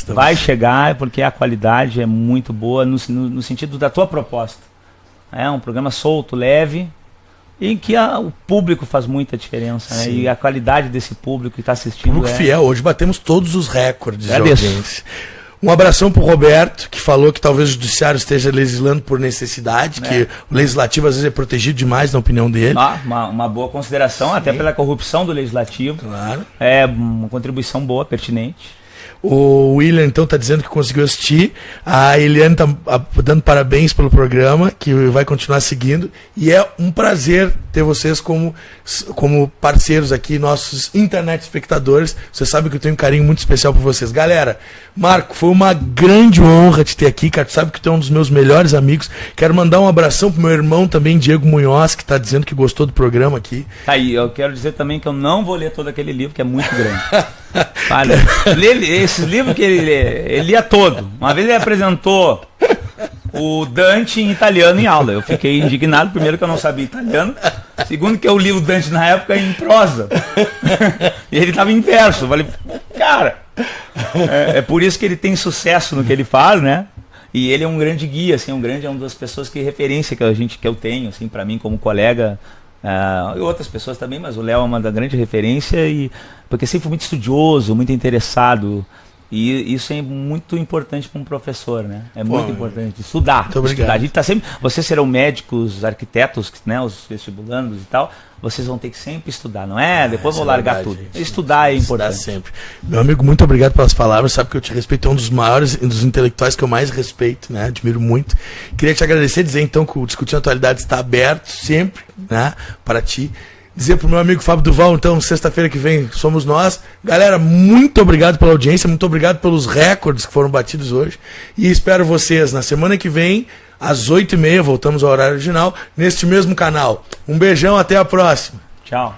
Vai chegar, porque a qualidade é muito boa no sentido da tua proposta. É um programa solto, leve, em que o público faz muita diferença, né? E a qualidade desse público que está assistindo. Público fiel, hoje batemos todos os recordes de audiência. Um abração pro Roberto, que falou que talvez o judiciário esteja legislando por necessidade, que o legislativo às vezes é protegido demais, na opinião dele. Uma boa consideração, até pela corrupção do legislativo. Claro. É uma contribuição boa, pertinente. O William, então, tá dizendo que conseguiu assistir. A Eliane tá dando parabéns pelo programa, que vai continuar seguindo. E é um prazer ter vocês como parceiros aqui, nossos internet espectadores. Você sabe que eu tenho um carinho muito especial por vocês. Galera, Marco, foi uma grande honra te ter aqui, cara. Tu sabe que tu é um dos meus melhores amigos. Quero mandar um abração pro meu irmão também, Diego Munhoz, que tá dizendo que gostou do programa aqui. Tá aí, eu quero dizer também que eu não vou ler todo aquele livro, que é muito grande. Vale. Esses livros que ele lia todo. Uma vez ele apresentou o Dante em italiano em aula. Eu fiquei indignado, primeiro que eu não sabia italiano, segundo que eu li o Dante na época em prosa. E ele estava em verso. Eu falei, cara, é por isso que ele tem sucesso no que ele faz, né? E ele é um grande guia, assim, é uma das pessoas que referência que eu tenho, assim, para mim como colega. E outras pessoas também, mas o Léo é uma da grande referência, porque sempre foi muito estudioso, muito interessado, e isso é muito importante para um professor, né? É muito importante estudar. Muito obrigado. A gente tá sempre, vocês serão médicos, arquitetos, né, os vestibulandos e tal, vocês vão ter que sempre estudar, não é? Depois vou largar tudo. Estudar é importante. Estudar sempre. Meu amigo, muito obrigado pelas palavras. Sabe que eu te respeito, é um dos maiores, dos intelectuais que eu mais respeito, né? Admiro muito. Queria te agradecer, dizer então que o Discutindo Atualidades está aberto sempre, né? Para ti. Dizer pro meu amigo Fábio Duval, então, sexta-feira que vem somos nós. Galera, muito obrigado pela audiência, muito obrigado pelos recordes que foram batidos hoje. E espero vocês na semana que vem, às 8h30, voltamos ao horário original, neste mesmo canal. Um beijão, até a próxima. Tchau.